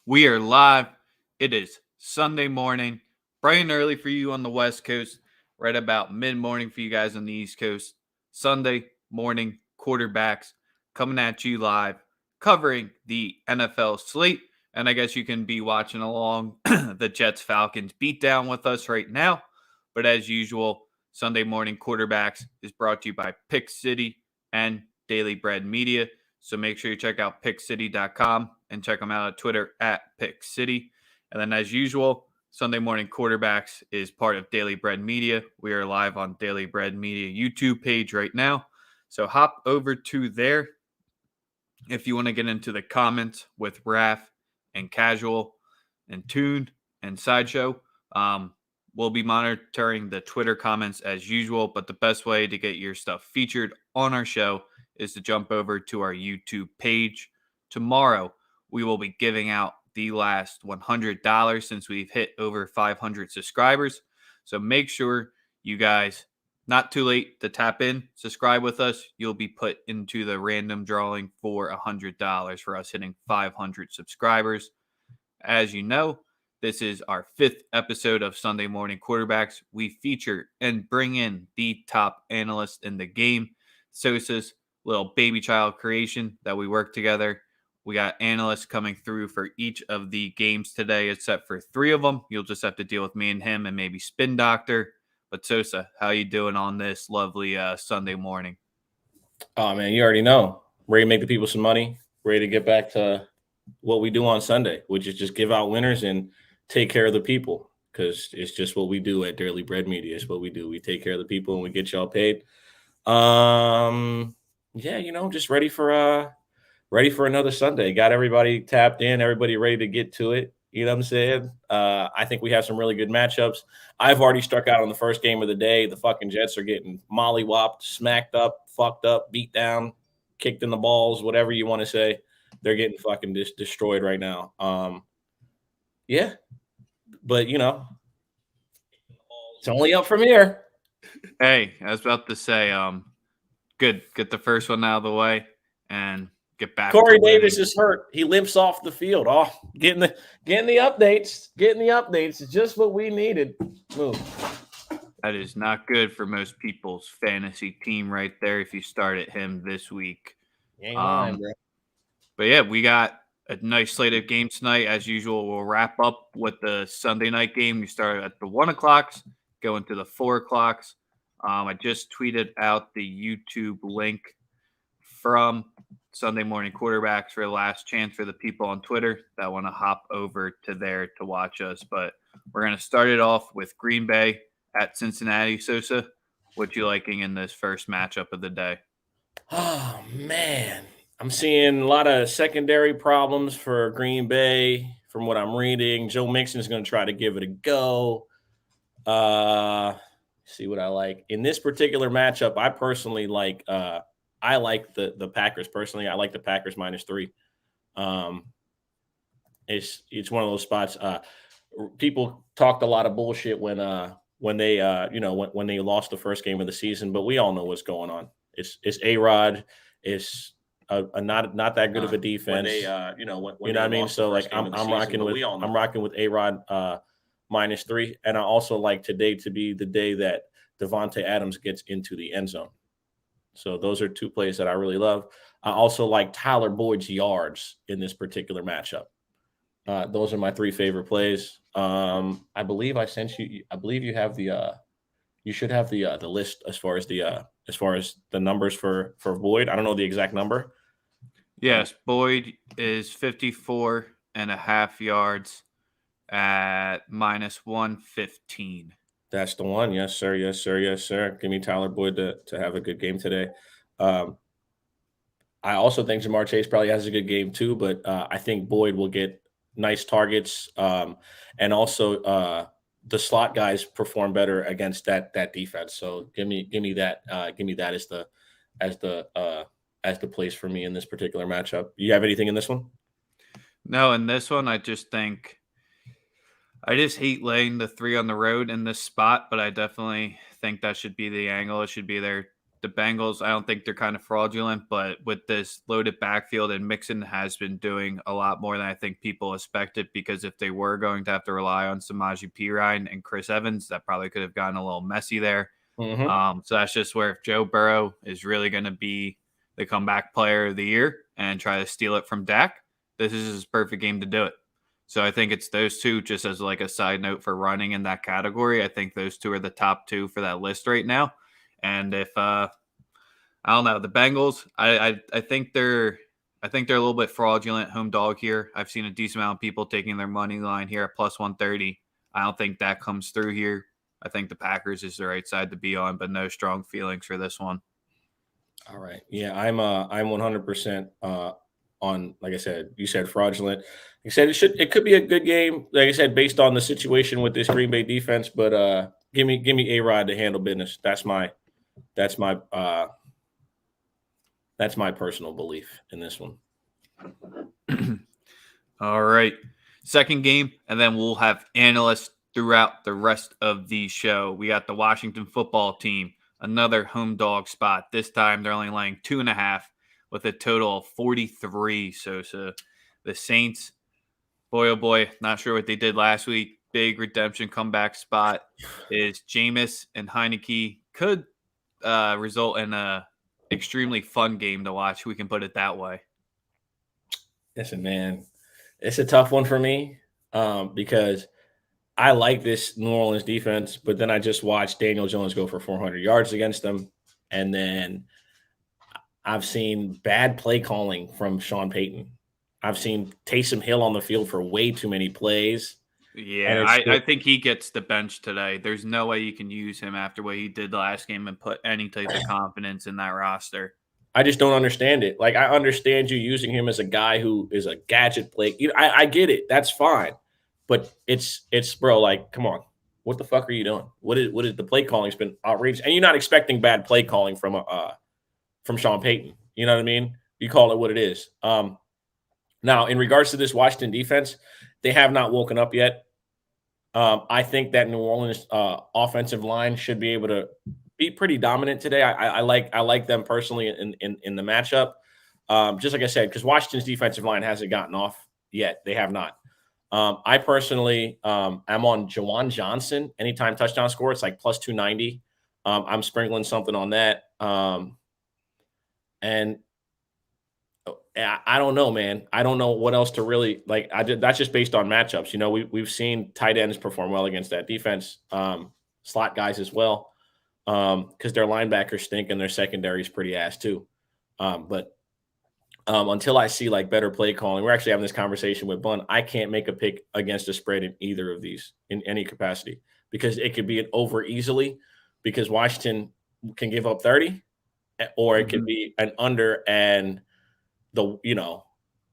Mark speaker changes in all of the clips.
Speaker 1: We are live. It is Sunday morning, bright and early for you on the West Coast, right about mid-morning for you guys on the East Coast. Sunday morning quarterbacks coming at you live, covering the NFL slate. And I guess you can be watching along the Jets-Falcons beatdown with us right now. But as usual, Sunday morning quarterbacks is brought to you by Pick City and Daily Bread Media. So make sure you check out pickcity.com and check them out on Twitter at pickcity. And then as usual, Sunday morning quarterbacks is part of Daily Bread Media. We are live on Daily Bread Media YouTube page right now. So hop over to there if you want to get into the comments with Raph and Casual and Tune and Sideshow. We'll be monitoring the Twitter comments as usual, but the best way to get your stuff featured on our show is to jump over to our YouTube page. Tomorrow, we will be giving out the last $100 since we've hit over 500 subscribers. So make sure you guys, not too late to tap in, subscribe with us. You'll be put into the random drawing for $100 for us hitting 500 subscribers. As you know, this is our 5th episode of Sunday Morning Quarterbacks. We feature and bring in the top analysts in the game. Sosa's little baby child creation that we work together. We got analysts coming through for each of the games today, except for 3 of them. You'll just have to deal with me and him and maybe Spin Doctor. But Sosa, how you doing on this lovely Sunday morning?
Speaker 2: Oh, man, you already know. Ready to make the people some money. Ready to get back to what we do on Sunday, which is just give out winners and take care of the people, because it's just what we do at Daily Bread Media. It's what we do. We take care of the people and we get y'all paid. Yeah, just ready for another Sunday. Got everybody tapped in, everybody ready to get to it. You know what I'm saying? I think we have some really good matchups. I've already struck out on the first game of the day. The fucking Jets are getting mollywopped, smacked up, fucked up, beat down, kicked in the balls, whatever you want to say. They're getting fucking destroyed right now. Yeah, but it's only up from here.
Speaker 1: Hey, I was about to say, good. Get the first one out of the way and get back.
Speaker 2: Corey Davis is hurt. He limps off the field. Oh, getting the updates. Getting the updates is just what we needed. Move.
Speaker 1: That is not good for most people's fantasy team right there if you started him this week.
Speaker 2: Ain't lying, bro.
Speaker 1: But yeah, we got a nice slate of games tonight. As usual, we'll wrap up with the Sunday night game. We start at the 1 o'clocks, go into the 4 o'clocks. I just tweeted out the YouTube link from Sunday Morning Quarterbacks for the last chance for the people on Twitter that want to hop over to there to watch us. But we're going to start it off with Green Bay at Cincinnati. Sosa, what you liking in this first matchup of the day?
Speaker 2: Oh, man. I'm seeing a lot of secondary problems for Green Bay from what I'm reading. Joe Mixon is going to try to give it a go. See what I like. In this particular matchup, I personally like I like the Packers personally. I like the Packers -3. It's one of those spots. People talked a lot of bullshit when they when they lost the first game of the season, but we all know what's going on. It's A-Rod. It's not that good of a defense. You know what I mean? So like I'm rocking with A-Rod -3, and I also like today to be the day that Devontae Adams gets into the end zone. So those are 2 plays that I really love. I also like Tyler Boyd's yards in this particular matchup. Those are my 3 favorite plays. I believe I sent you. I believe you have the. You should have the list as far as the numbers for Boyd. I don't know the exact number.
Speaker 1: Yes, Boyd is 54.5 yards at -115.
Speaker 2: That's the one. Yes, sir. Yes, sir. Yes, sir. Give me Tyler Boyd to have a good game today. I also think Jamar Chase probably has a good game too, but I think Boyd will get nice targets. And also the slot guys perform better against that defense. So give me that. Give me that as the place for me in this particular matchup. You have anything in this one?
Speaker 1: No, in this one, I just hate laying the 3 on the road in this spot, but I definitely think that should be the angle. It should be their the Bengals, I don't think they're kind of fraudulent, but with this loaded backfield, and Mixon has been doing a lot more than I think people expected, because if they were going to have to rely on Samaje Perine and Chris Evans, that probably could have gotten a little messy there. So that's just where if Joe Burrow is really going to be the comeback player of the year and try to steal it from Dak, this is his perfect game to do it. So I think it's those two, just as like a side note for running in that category. I think those two are the top two for that list right now. And if I don't know, the Bengals, I think they're a little bit fraudulent home dog here. I've seen a decent amount of people taking their money line here at plus 130. I don't think that comes through here. I think the Packers is the right side to be on, but no strong feelings for this one.
Speaker 2: All right. Yeah, I'm 100% on, like I said, you said fraudulent. Like I said, it could be a good game, like I said, based on the situation with this Green Bay defense, but give me A-Rod to handle business. That's my personal belief in this one.
Speaker 1: All right. Second game, and then we'll have analysts throughout the rest of the show. We got the Washington football team, another home dog spot. This time they're only laying 2.5 with a total of 43. So the Saints, boy, oh boy, not sure what they did last week. Big redemption comeback spot is Jameis and Heineke. Could result in a extremely fun game to watch. We can put it that way.
Speaker 2: Listen, man, it's a tough one for me because I like this New Orleans defense, but then I just watched Daniel Jones go for 400 yards against them. And then I've seen bad play calling from Sean Payton. I've seen Taysom Hill on the field for way too many plays.
Speaker 1: Yeah, I think he gets the bench today. There's no way you can use him after what he did last game and put any type of confidence in that roster.
Speaker 2: I just don't understand it. Like, I understand you using him as a guy who is a gadget play. I get it. That's fine. But it's bro, like, come on. What the fuck are you doing? What is the play calling's been outrageous. And you're not expecting bad play calling from Sean Payton. You know what I mean? You call it what it is. Now, in regards to this Washington defense, they have not woken up yet. I think that New Orleans offensive line should be able to be pretty dominant today. I like them personally in the matchup. Just like I said, because Washington's defensive line hasn't gotten off yet. They have not. I personally am on Jawan Johnson. Anytime touchdown score, it's like plus 290. I'm sprinkling something on that. And I don't know, man. I don't know what else to really like. That's just based on matchups. You know, we've seen tight ends perform well against that defense, slot guys as well, because their linebackers stink and their secondary is pretty ass too. But until I see like better play calling, we're actually having this conversation with Bun. I can't make a pick against a spread in either of these in any capacity because it could be an over easily because Washington can give up 30, or it could be an under and the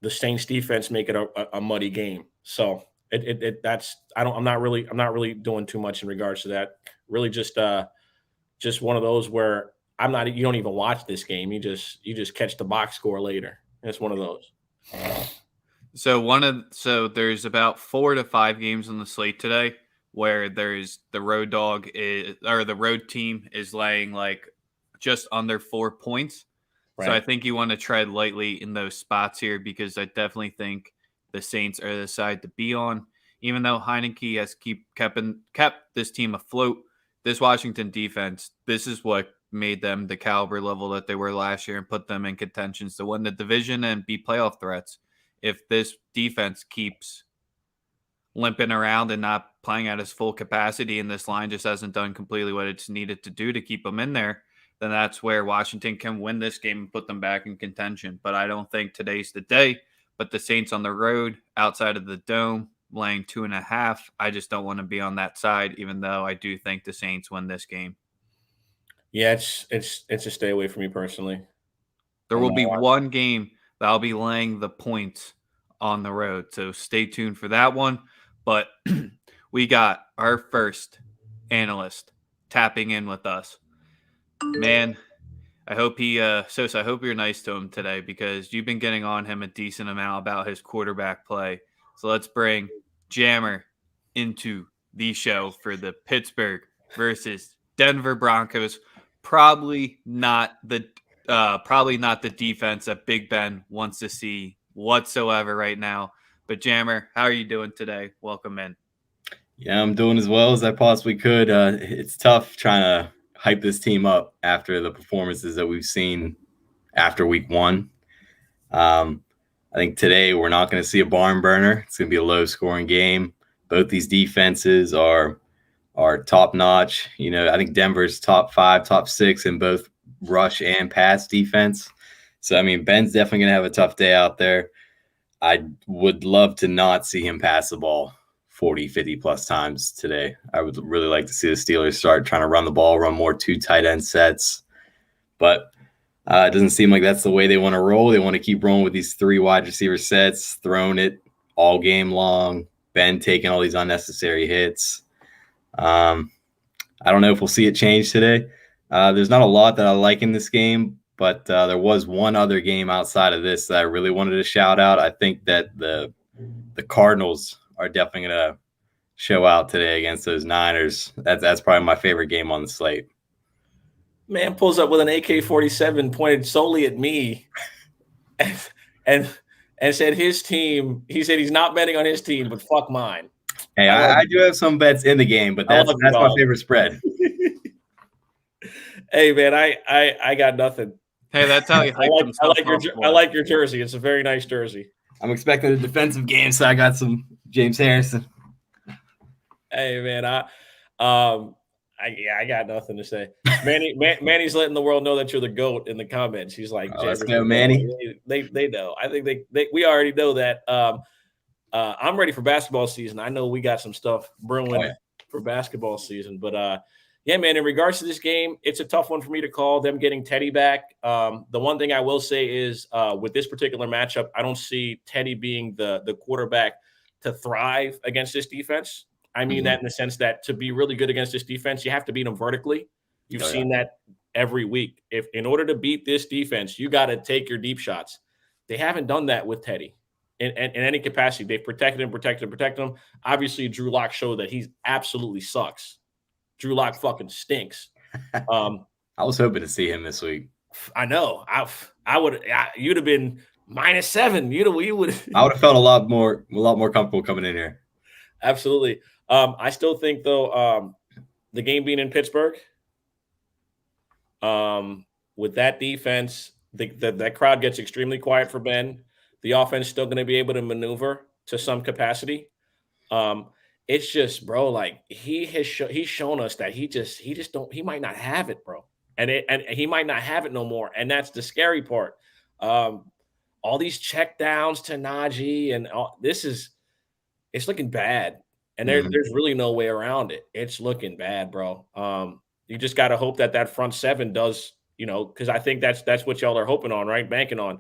Speaker 2: Saints defense make it a muddy game. So I'm not really doing too much in regards to that. Really just one of those where you don't even watch this game. You just catch the box score later. It's one of those.
Speaker 1: So there's about 4 to 5 games on the slate today where there's the road the road team is laying like just under 4 points. Right. So I think you want to tread lightly in those spots here because I definitely think the Saints are the side to be on. Even though Heineke has kept this team afloat, this Washington defense, this is what made them the caliber level that they were last year and put them in contentions to win the division and be playoff threats. If this defense keeps limping around and not playing at its full capacity and this line just hasn't done completely what it's needed to do to keep them in there, then that's where Washington can win this game and put them back in contention. But I don't think today's the day. But the Saints on the road, outside of the dome, laying 2.5, I just don't want to be on that side, even though I do think the Saints win this game.
Speaker 2: Yeah, it's a stay away from me personally.
Speaker 1: There will be one game that I'll be laying the points on the road, so stay tuned for that one. But we got our first analyst tapping in with us. Man, I hope Sosa, I hope you're nice to him today because you've been getting on him a decent amount about his quarterback play. So let's bring Jammer into the show for the Pittsburgh versus Denver Broncos probably not the defense that Big Ben wants to see whatsoever right now. But Jammer, how are you doing today? Welcome in.
Speaker 3: Yeah, I'm doing as well as I possibly could. It's tough trying to hype this team up after the performances that we've seen after week one. I think today we're not going to see a barn burner. It's going to be a low-scoring game. Both these defenses are top notch. I think Denver's top 5, top 6 in both rush and pass defense. So, Ben's definitely going to have a tough day out there. I would love to not see him pass the ball 40, 50 plus times today. I would really like to see the Steelers start trying to run the ball, run more 2 tight end sets. But it doesn't seem like that's the way they want to roll. They want to keep rolling with these 3 wide receiver sets, throwing it all game long. Ben taking all these unnecessary hits. I don't know if we'll see it change today. There's not a lot that I like in this game, but there was one other game outside of this that I really wanted to shout out. I think that the Cardinals are definitely going to show out today against those Niners. That's probably my favorite game on the slate.
Speaker 2: Man pulls up with an AK-47 pointed solely at me and said his team, he said he's not betting on his team, but fuck mine.
Speaker 3: Hey, I do have some bets in the game, but that's my favorite spread.
Speaker 2: Hey, man, I got nothing.
Speaker 1: Hey, that's how you hype
Speaker 2: I like your jersey. It's a very nice jersey.
Speaker 3: I'm expecting a defensive game, so I got some James Harrison.
Speaker 2: Hey, man, I got nothing to say. Manny's letting the world know that you're the GOAT in the comments. He's like,
Speaker 3: let's go, Manny.
Speaker 2: They know. I think we already know that. I'm ready for basketball season. I know we got some stuff brewing for basketball season, but yeah, man, in regards to this game, it's a tough one for me to call. Them getting Teddy back. The one thing I will say is with this particular matchup, I don't see Teddy being the quarterback to thrive against this defense. I mean that in the sense that to be really good against this defense, you have to beat them vertically. You've seen that every week. If in order to beat this defense, you got to take your deep shots. They haven't done that with Teddy in any capacity. They've protected him. Obviously, Drew Lock showed that he absolutely sucks. Drew Lock fucking stinks.
Speaker 3: I was hoping to see him this week.
Speaker 2: I know. I would. You'd have been -7. You would.
Speaker 3: I would have felt a lot more comfortable coming in here.
Speaker 2: Absolutely. I still think though, the game being in Pittsburgh, with that defense, that crowd gets extremely quiet for Ben. The offense still going to be able to maneuver to some capacity. It's just, bro, like he's shown us that he might not have it, bro, and he might not have it no more, and that's the scary part. All these check downs to Najee and it's looking bad. And there's really no way around it. It's looking bad, bro. You just got to hope that front seven does, because I think that's what y'all are hoping on, right? Banking on.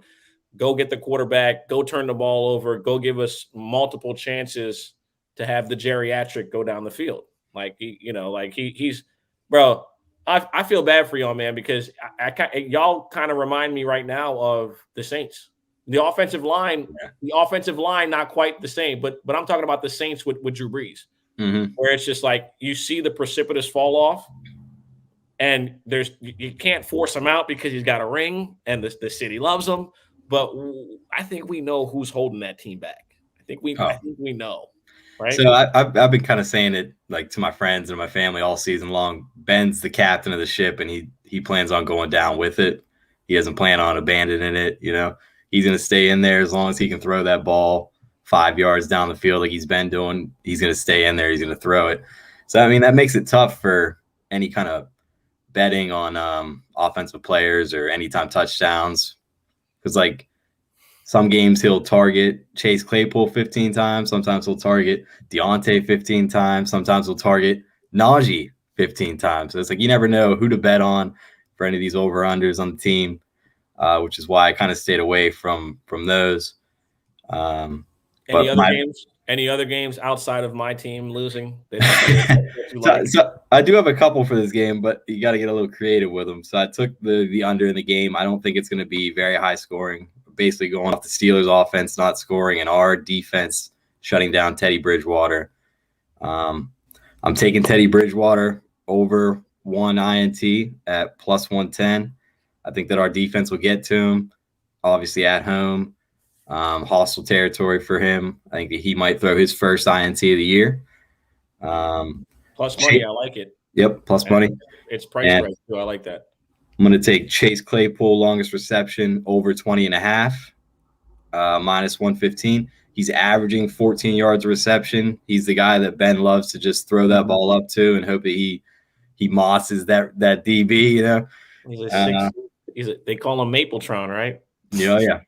Speaker 2: Go get the quarterback, go turn the ball over, go give us multiple chances to have the geriatric go down the field. Like, he's, bro, I feel bad for y'all, man, because y'all kind of remind me right now of the Saints. The offensive line, not quite the same, but I'm talking about the Saints with Drew Brees, where it's just like you see the precipitous fall off, and you can't force him out because he's got a ring and the city loves him. But I think we know who's holding that team back. I think we know, right?
Speaker 3: So I've been kind of saying it like to my friends and my family all season long. Ben's the captain of the ship, and he plans on going down with it. He doesn't plan on abandoning it, He's going to stay in there as long as he can throw that ball 5 yards down the field like he's been doing. He's going to stay in there. He's going to throw it. So, that makes it tough for any kind of betting on offensive players or anytime touchdowns. Because, like, some games he'll target Chase Claypool 15 times. Sometimes he'll target Deontay 15 times. Sometimes he'll target Najee 15 times. So, it's like you never know who to bet on for any of these over-unders on the team. Which is why I kind of stayed away from those.
Speaker 2: Any other games outside of my team losing?
Speaker 3: So I do have a couple for this game, but you got to get a little creative with them. So I took the under in the game. I don't think it's going to be very high scoring. Basically going off the Steelers offense not scoring and our defense shutting down Teddy Bridgewater. I'm taking Teddy Bridgewater over one INT at plus 110. I think that our defense will get to him, obviously at home. Hostile territory for him. I think that he might throw his first INT of the year.
Speaker 2: Plus money, I like it.
Speaker 3: Yep, plus money.
Speaker 2: It's priced right too. I like that.
Speaker 3: I'm going to take Chase Claypool, longest reception, over 20.5, minus 115. He's averaging 14 yards of reception. He's the guy that Ben loves to just throw that ball up to and hope that he mosses that DB, you know.
Speaker 2: They call him Mapletron, right?
Speaker 3: Yeah.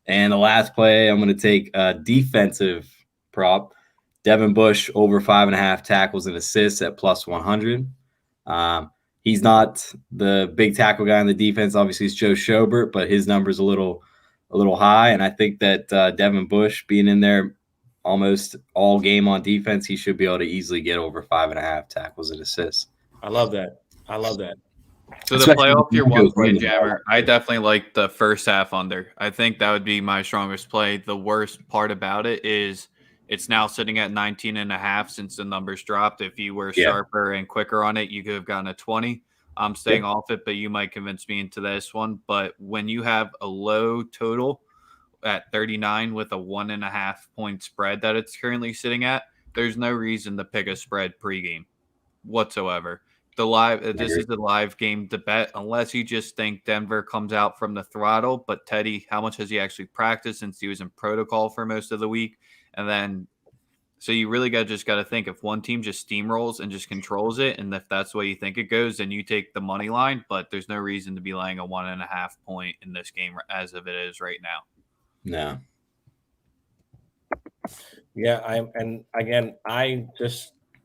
Speaker 3: And the last play, I'm going to take a defensive prop. Devin Bush over 5.5 tackles and assists at plus 100. He's not the big tackle guy on the defense. Obviously, it's Joe Schobert, but his number's a little high. And I think that Devin Bush being in there almost all game on defense, he should be able to easily get over 5.5 tackles and assists.
Speaker 2: I love that.
Speaker 1: So the playoff tier one play, Jammer, I definitely like the first half under. I think that would be my strongest play. The worst part about it is it's now sitting at 19.5 since the numbers dropped. If you were sharper and quicker on it, you could have gotten a 20. I'm staying off it, but you might convince me into this one. But when you have a low total at 39 with a 1.5 point spread that it's currently sitting at, there's no reason to pick a spread pregame whatsoever. This is the live game to bet, unless you just think Denver comes out from the throttle. But Teddy, how much has he actually practiced since he was in protocol for most of the week? And then, so you really got to think if one team just steamrolls and just controls it, and if that's the way you think it goes, then you take the money line. But there's no reason to be laying a 1.5 point in this game as of it is right now.
Speaker 3: No.
Speaker 2: Yeah,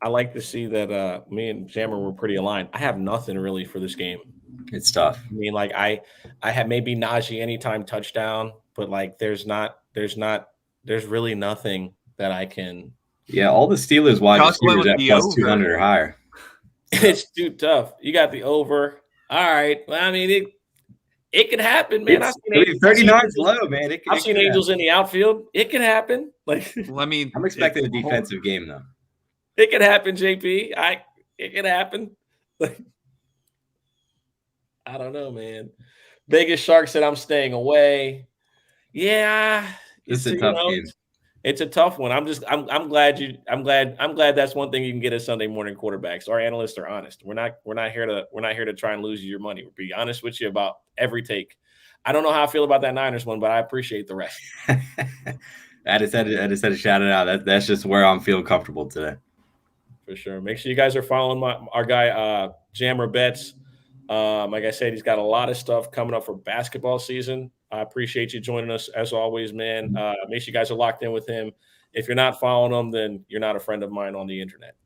Speaker 2: I like to see that me and Jammer were pretty aligned. I have nothing really for this game.
Speaker 3: It's tough.
Speaker 2: I mean, like I have maybe Najee anytime touchdown, but like there's really nothing that I can.
Speaker 3: Yeah, all the Steelers wide receivers at plus 200 or higher.
Speaker 2: It's too tough. You got the over. All right. Well, I mean, it could happen, man.
Speaker 3: 39 is low, man.
Speaker 2: I've seen Angels in the outfield. It could happen. Like,
Speaker 1: well, I mean,
Speaker 3: I'm expecting a defensive game though.
Speaker 2: It could happen, JP. It could happen. Like, I don't know, man. Vegas Shark said I'm staying away. Yeah,
Speaker 3: it's a tough game.
Speaker 2: It's a tough one. I'm glad that's one thing you can get as Sunday morning quarterbacks. Our analysts are honest. We're not here to try and lose you your money. We'll be honest with you about every take. I don't know how I feel about that Niners one, but I appreciate the rest.
Speaker 3: I just had to shout it out. That's just where I'm feeling comfortable today.
Speaker 2: For sure. Make sure you guys are following our guy Jammer Bets. Like I said, he's got a lot of stuff coming up for basketball season. I appreciate you joining us as always, man. Make sure you guys are locked in with him. If you're not following him, then you're not a friend of mine on the internet.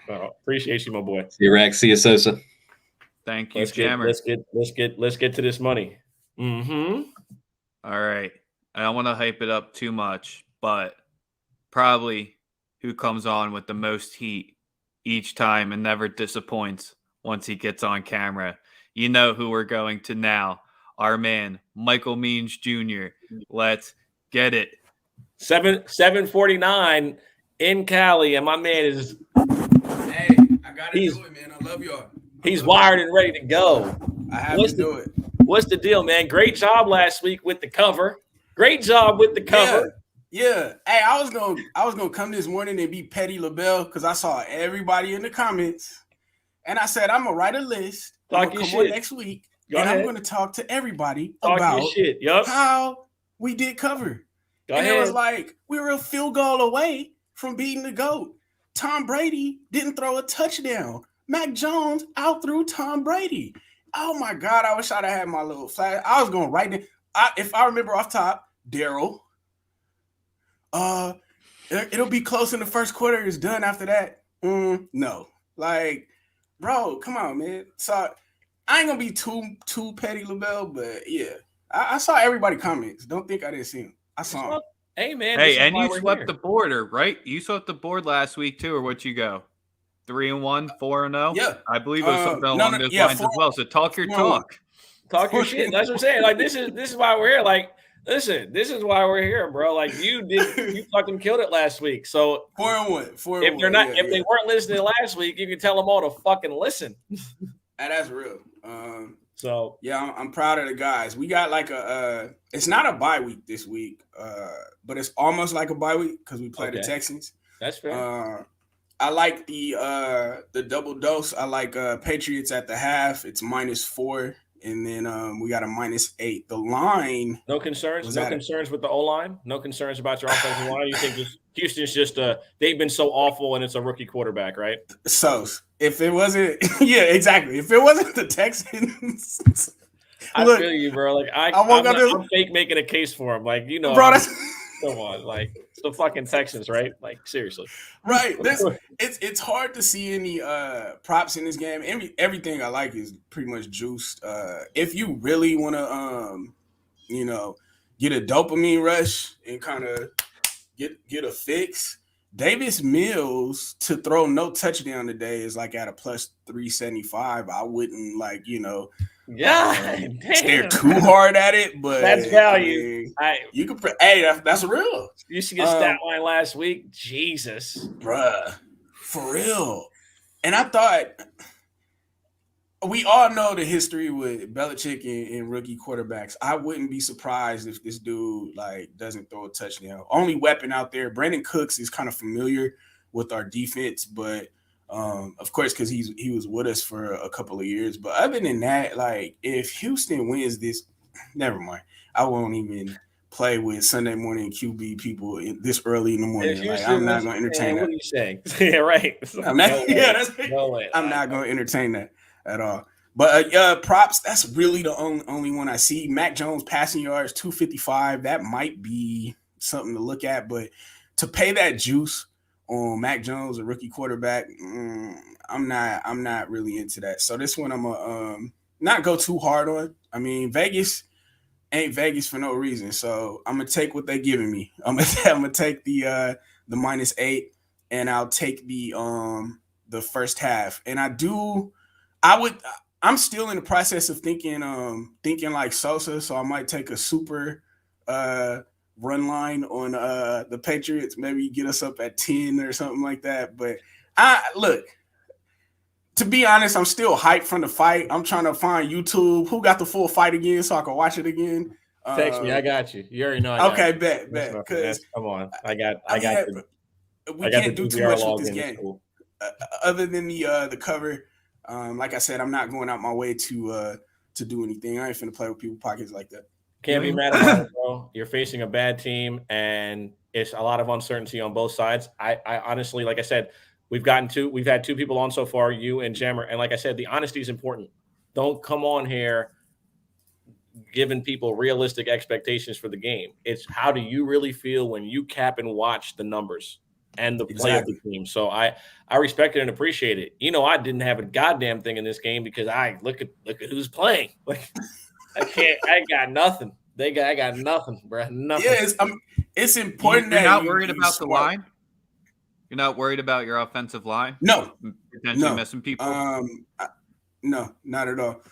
Speaker 2: Appreciate you, my boy.
Speaker 3: See you, Rex. See you, Sosa.
Speaker 1: Thank you, Jammer.
Speaker 2: Let's get to this money. Mm-hmm.
Speaker 1: All right. I don't want to hype it up too much, but probably who comes on with the most heat each time and never disappoints once he gets on camera. You know who we're going to now. Our man, Michael Means Jr. Let's get it.
Speaker 2: 7:49 in Cali, and my man is.
Speaker 4: Hey, I gotta do it, man. I love y'all.
Speaker 2: He's wired and ready to go.
Speaker 4: I have to do it.
Speaker 2: What's the deal, man? Great job last week with the cover. Great job with the cover.
Speaker 4: Yeah. Hey, I was gonna come this morning and be Petty LaBelle because I saw everybody in the comments, and I said I'm gonna write a list. I'm gonna come on next week, I'm gonna talk to everybody about how we did cover. It was like we were a field goal away from beating the GOAT. Tom Brady didn't throw a touchdown. Mac Jones outthrew Tom Brady. Oh my God! I wish I'd have had my little flag. I was gonna write it. If I remember off top, Daryl. It'll be close in the first quarter. It's done after that. No, like, bro, come on, man. So I ain't gonna be too petty, LaBelle, but yeah, I saw everybody comments. Don't think I didn't see them. I saw them.
Speaker 2: Hey, man.
Speaker 1: Hey, and you swept the board, right? You swept the board last week too, or what you go? 3-1, 4-0.
Speaker 4: Yeah,
Speaker 1: I believe it was something along those lines as well. So talk your talk.
Speaker 2: Talk your shit. That's what I'm saying. Like this is why we're here. Like Listen, this is why we're here, bro. Like you fucking killed it last week. So
Speaker 4: 4-1.
Speaker 2: If they're not, if they weren't listening last week, you can tell them all to fucking listen.
Speaker 4: That's real.
Speaker 2: So
Speaker 4: yeah, I'm proud of the guys. We got like it's not a bye week this week, but it's almost like a bye week because we play the Texans.
Speaker 2: That's fair.
Speaker 4: I like the double dose. I like Patriots at the half. It's -4, and then we got a -8. The line.
Speaker 2: No concerns. No concerns with the O-line. No concerns about your offensive line. You think Houston's just they've been so awful, and it's a rookie quarterback, right?
Speaker 4: So if it wasn't, yeah, exactly. If it wasn't the Texans,
Speaker 2: I feel you, bro. Like I'm fake making a case for him. Like
Speaker 4: bro.
Speaker 2: Come on, like it's the fucking Texans, right? Like seriously,
Speaker 4: right? It's hard to see any props in this game. Everything I like is pretty much juiced. If you really want to, get a dopamine rush and kind of get a fix, Davis Mills to throw no touchdown today is like at a +375. I wouldn't stare too hard at it, but
Speaker 2: that's value.
Speaker 4: You could, that's real.
Speaker 2: You see a stat line last week, Jesus,
Speaker 4: bruh, for real. And I thought we all know the history with Belichick and rookie quarterbacks. I wouldn't be surprised if this dude doesn't throw a touchdown. Only weapon out there, Brandon Cooks, is kind of familiar with our defense, but of course, because he was with us for a couple of years. But other than that, if Houston wins this, never mind. I won't even play with Sunday morning QB people this early in the morning. I'm not going to entertain that.
Speaker 2: What are you saying? Yeah, right.
Speaker 4: I'm not going to entertain that at all. But props, that's really the only one I see. Mac Jones passing yards 255. That might be something to look at, but to pay that juice on Mac Jones, a rookie quarterback, I'm not really into that. So this one I'm gonna not go too hard on. I mean, Vegas ain't Vegas for no reason, so I'm gonna take what they're giving me. I'm gonna take the -8, and I'll take the first half. And I'm still in the process of thinking like Sosa, so I might take a super run line on the Patriots, maybe get us up at 10 or something like that. But to be honest, I'm still hyped from the fight. I'm trying to find YouTube who got the full fight again so I can watch it again.
Speaker 2: Text me, I got you. You already know.
Speaker 4: Okay, bet.
Speaker 2: Come on, I got.
Speaker 4: We can't do too much with this game. Other than the cover, like I said, I'm not going out my way to do anything. I ain't finna play with people's pockets like that.
Speaker 2: Can't be mad about it, bro. You're facing a bad team, and it's a lot of uncertainty on both sides. I honestly, like I said, we've had two people on so far, you and Jammer, and like I said, the honesty is important. Don't come on here giving people realistic expectations for the game. It's how do you really feel when you cap and watch the numbers and the play of the team. So I respect it and appreciate it. I didn't have a goddamn thing in this game because I look at who's playing. Like I got nothing. I got nothing, bro. Nothing.
Speaker 4: Yeah, it's important.
Speaker 1: You're not worried about the line. You're not worried about your offensive line.
Speaker 4: No,
Speaker 1: potentially missing people.
Speaker 4: No, not at all.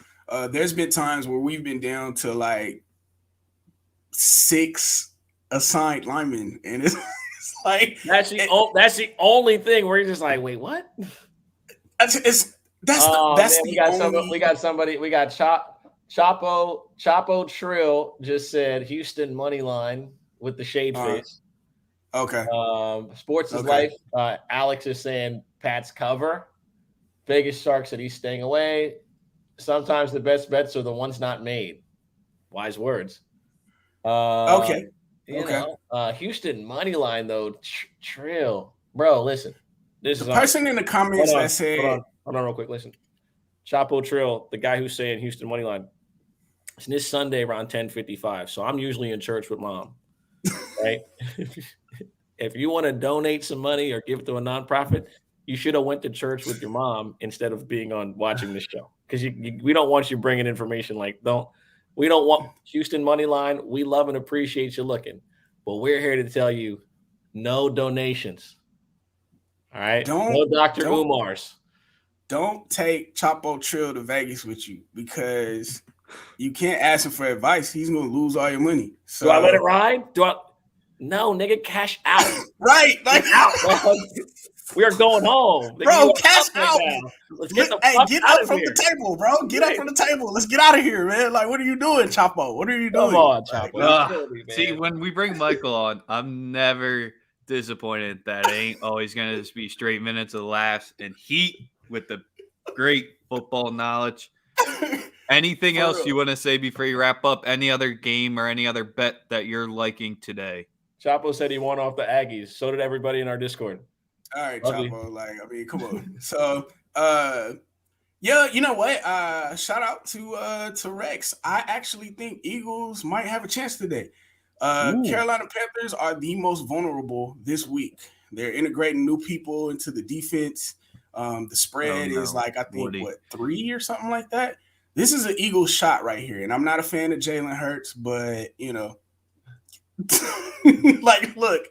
Speaker 4: There's been times where we've been down to 6 assigned linemen, and it's
Speaker 2: that's the only thing where you're just like, wait, what? We got somebody. We got Chapo Trill just said Houston money line with the shade face.
Speaker 4: Okay.
Speaker 2: Sports is life. Alex is saying Pat's cover. Vegas Shark said he's staying away. Sometimes the best bets are the ones not made. Wise words.
Speaker 4: Okay.
Speaker 2: Houston money line though. Trill, bro. Listen, this
Speaker 4: the person in the comments that said.
Speaker 2: Hold on, real quick. Listen, Chapo Trill, the guy who's saying Houston money line. It's this Sunday around 10:55. So I'm usually in church with mom, right? If you want to donate some money or give it to a nonprofit, you should have went to church with your mom instead of being on watching this show. Because we don't want you bringing information we don't want Houston money line. We love and appreciate you looking, but we're here to tell you no donations. All right, no Dr. Umars.
Speaker 4: Don't take Chapo Trill to Vegas with you because You can't ask him for advice. He's gonna lose all your money. So
Speaker 2: do I let it ride? No, nigga, cash out.
Speaker 4: Right, like
Speaker 2: out, bro. We are going home,
Speaker 4: bro. Cash out.
Speaker 2: Let's get the fuck
Speaker 4: get
Speaker 2: out
Speaker 4: up
Speaker 2: of
Speaker 4: from
Speaker 2: here.
Speaker 4: the table, bro. Get up from the table. Let's get out of here, man. Like, what are you doing, Chapo? What are you doing?
Speaker 2: Come on, Chapo.
Speaker 1: See, when we bring Michael on, I'm never disappointed that it ain't always going to just be straight minutes of laughs and heat with the great football knowledge. Anything else you want to say before you wrap up? Any other game or any other bet that you're liking today?
Speaker 2: Chapo said he won off the Aggies. So did everybody in our Discord.
Speaker 4: All right,
Speaker 2: Lovely.
Speaker 4: Chapo. Like, I mean, come on. So, yeah, you know what? Shout out to Rex. I actually think Eagles might have a chance today. Carolina Panthers are the most vulnerable this week. They're integrating new people into the defense. The spread is like, I think, 3 or something like that. This is an Eagles shot right here. And I'm not a fan of Jalen Hurts, but, you know, like, look,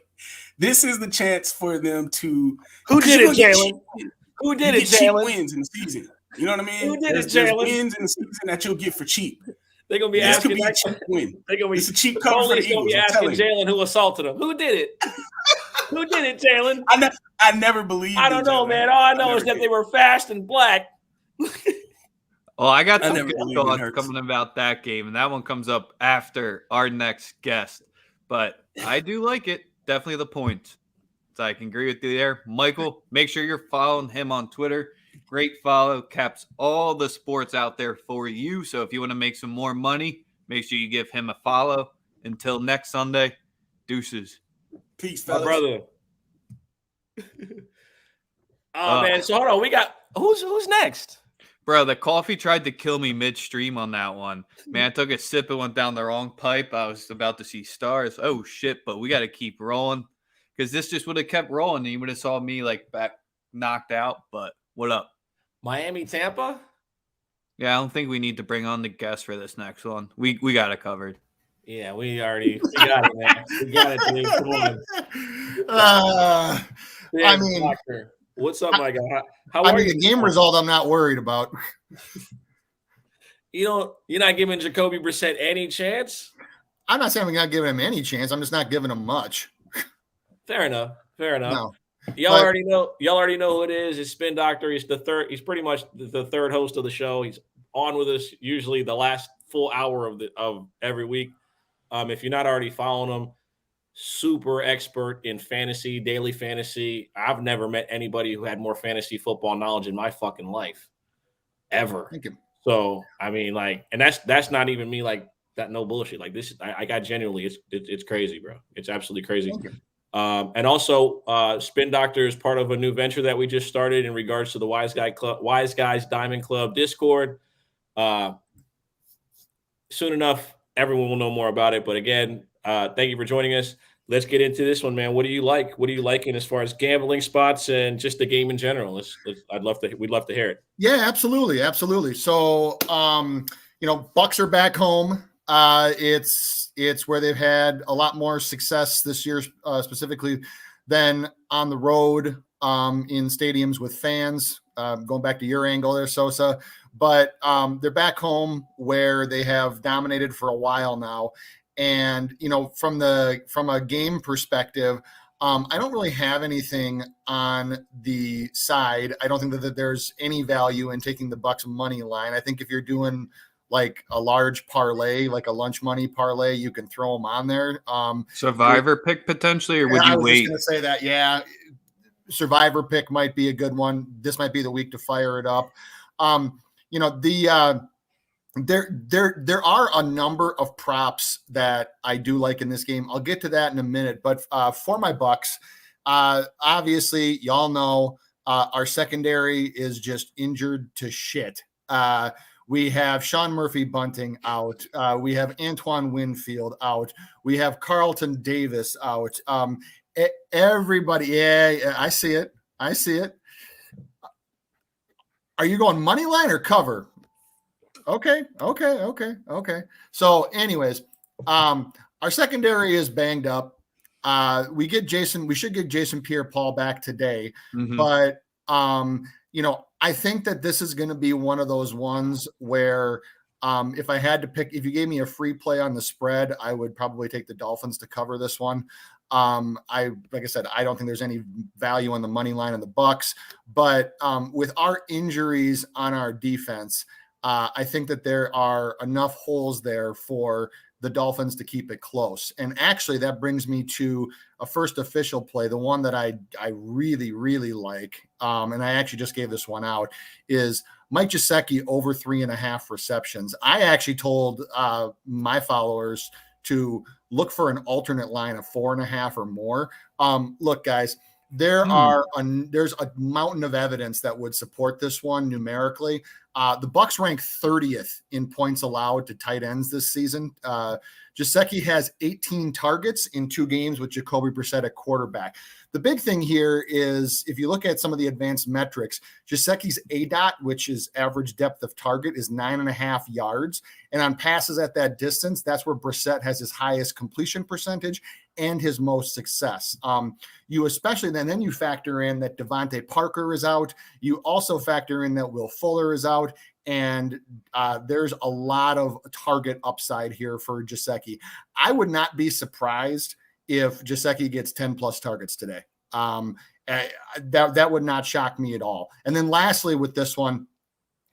Speaker 4: this is the chance for them to.
Speaker 2: Who did it, Jalen? Who did it, Jalen?
Speaker 4: Wins in the season. You know what I mean?
Speaker 2: Who did it, Jalen?
Speaker 4: There's wins in the season that you'll get for cheap.
Speaker 2: They're gonna be
Speaker 4: this
Speaker 2: asking.
Speaker 4: Could be a cheap win.
Speaker 2: They're gonna be.
Speaker 4: It's a cheap cover for the Eagles.
Speaker 2: Be asking Jalen who assaulted him. Who did it? Who did it, Jalen?
Speaker 4: I never believed.
Speaker 2: I don't know, man. All I know is that they were fast and black.
Speaker 1: Oh, I got some good thoughts coming about that game, and that one comes up after our next guest. But I do like it. Definitely the points. So I can agree with you there. Michael, make sure you're following him on Twitter. Great follow. Caps all the sports out there for you. So if you want to make some more money, make sure you give him a follow. Until next Sunday, deuces.
Speaker 4: Peace, fellas.
Speaker 2: My brother. Man. So hold on. We got who's next?
Speaker 1: Bro, the coffee tried to kill me midstream on that one. Man, I took a sip. It went down the wrong pipe. I was about to see stars. Oh, shit. But we got to keep rolling because this just would have kept rolling. And you would have saw me like back knocked out. But what up?
Speaker 2: Miami, Tampa?
Speaker 1: Yeah, I don't think we need to bring on the guest for this next one. We got it covered.
Speaker 2: Yeah, we got it, man. We got it, dude. Come on.
Speaker 5: I mean,
Speaker 2: doctor. What's up, my guy? How
Speaker 5: I
Speaker 2: are
Speaker 5: mean,
Speaker 2: you?
Speaker 5: the game result I'm not worried about.
Speaker 2: You're not giving Jacoby Brissett any chance?
Speaker 5: I'm not saying I'm not giving him any chance. I'm just not giving him much.
Speaker 2: Fair enough.
Speaker 5: No.
Speaker 2: Y'all already know who it is. It's Spin Doctor. He's he's pretty much the third host of the show. He's on with us usually the last full hour of every week. If you're not already following him, super expert in fantasy, daily fantasy. I've never met anybody who had more fantasy football knowledge in my fucking life ever.
Speaker 5: Thank you.
Speaker 2: So, I mean, like, and that's not even me, like, that no bullshit. Like, this, I got genuinely, it's crazy, bro. It's absolutely crazy. And also, Spin Doctor is part of a new venture that we just started in regards to the Wise Guys Diamond Club Discord. Soon enough, everyone will know more about it. But again, thank you for joining us. Let's get into this one, man. What do you like? What are you liking as far as gambling spots and just the game in general? We'd love to hear it.
Speaker 5: Yeah, absolutely. So, Bucks are back home. It's where they've had a lot more success this year, specifically than on the road in stadiums with fans. Going back to your angle there, Sosa, but they're back home where they have dominated for a while now. And, from a game perspective, I don't really have anything on the side. I don't think that there's any value in taking the Bucks money line. I think if you're doing like a large parlay, like a lunch money parlay, you can throw them on there.
Speaker 1: Survivor pick potentially, or would you wait?
Speaker 5: I was just going to say that, yeah. Survivor pick might be a good one. This might be the week to fire it up. There are a number of props that I do like in this game. I'll get to that in a minute. But for my Bucks, obviously, y'all know our secondary is just injured to shit. We have Sean Murphy-Bunting out. We have Antoine Winfield out. We have Carlton Davis out. Everybody, yeah, I see it. Are you going money line or cover? Okay. So anyways, our secondary is banged up. We should get Jason Pierre-Paul back today, but I think that this is going to be one of those ones where If I had to pick, if you gave me a free play on the spread, I would probably take the Dolphins to cover this one. Like I said, I don't think there's any value on the money line of the Bucks, but with our injuries on our defense, I think that there are enough holes there for the Dolphins to keep it close. And actually, that brings me to a first official play, the one that I really, really like, and I actually just gave this one out, is Mike Gesicki over 3.5 receptions. I actually told my followers to look for an alternate line of 4.5 or more. Look, guys, there's a mountain of evidence that would support this one numerically. The Bucs rank 30th in points allowed to tight ends this season. Gesicki has 18 targets in 2 games with Jacoby Brissett at quarterback. The big thing here is if you look at some of the advanced metrics, Gesicki's ADOT, which is average depth of target, is 9.5 yards. And on passes at that distance, that's where Brissett has his highest completion percentage and his most success. You especially then you factor in that Devontae Parker is out. You also factor in that Will Fuller is out. And there's a lot of target upside here for Gesicki. I would not be surprised if Gesicki gets 10 plus targets today. That would not shock me at all. And then lastly with this one,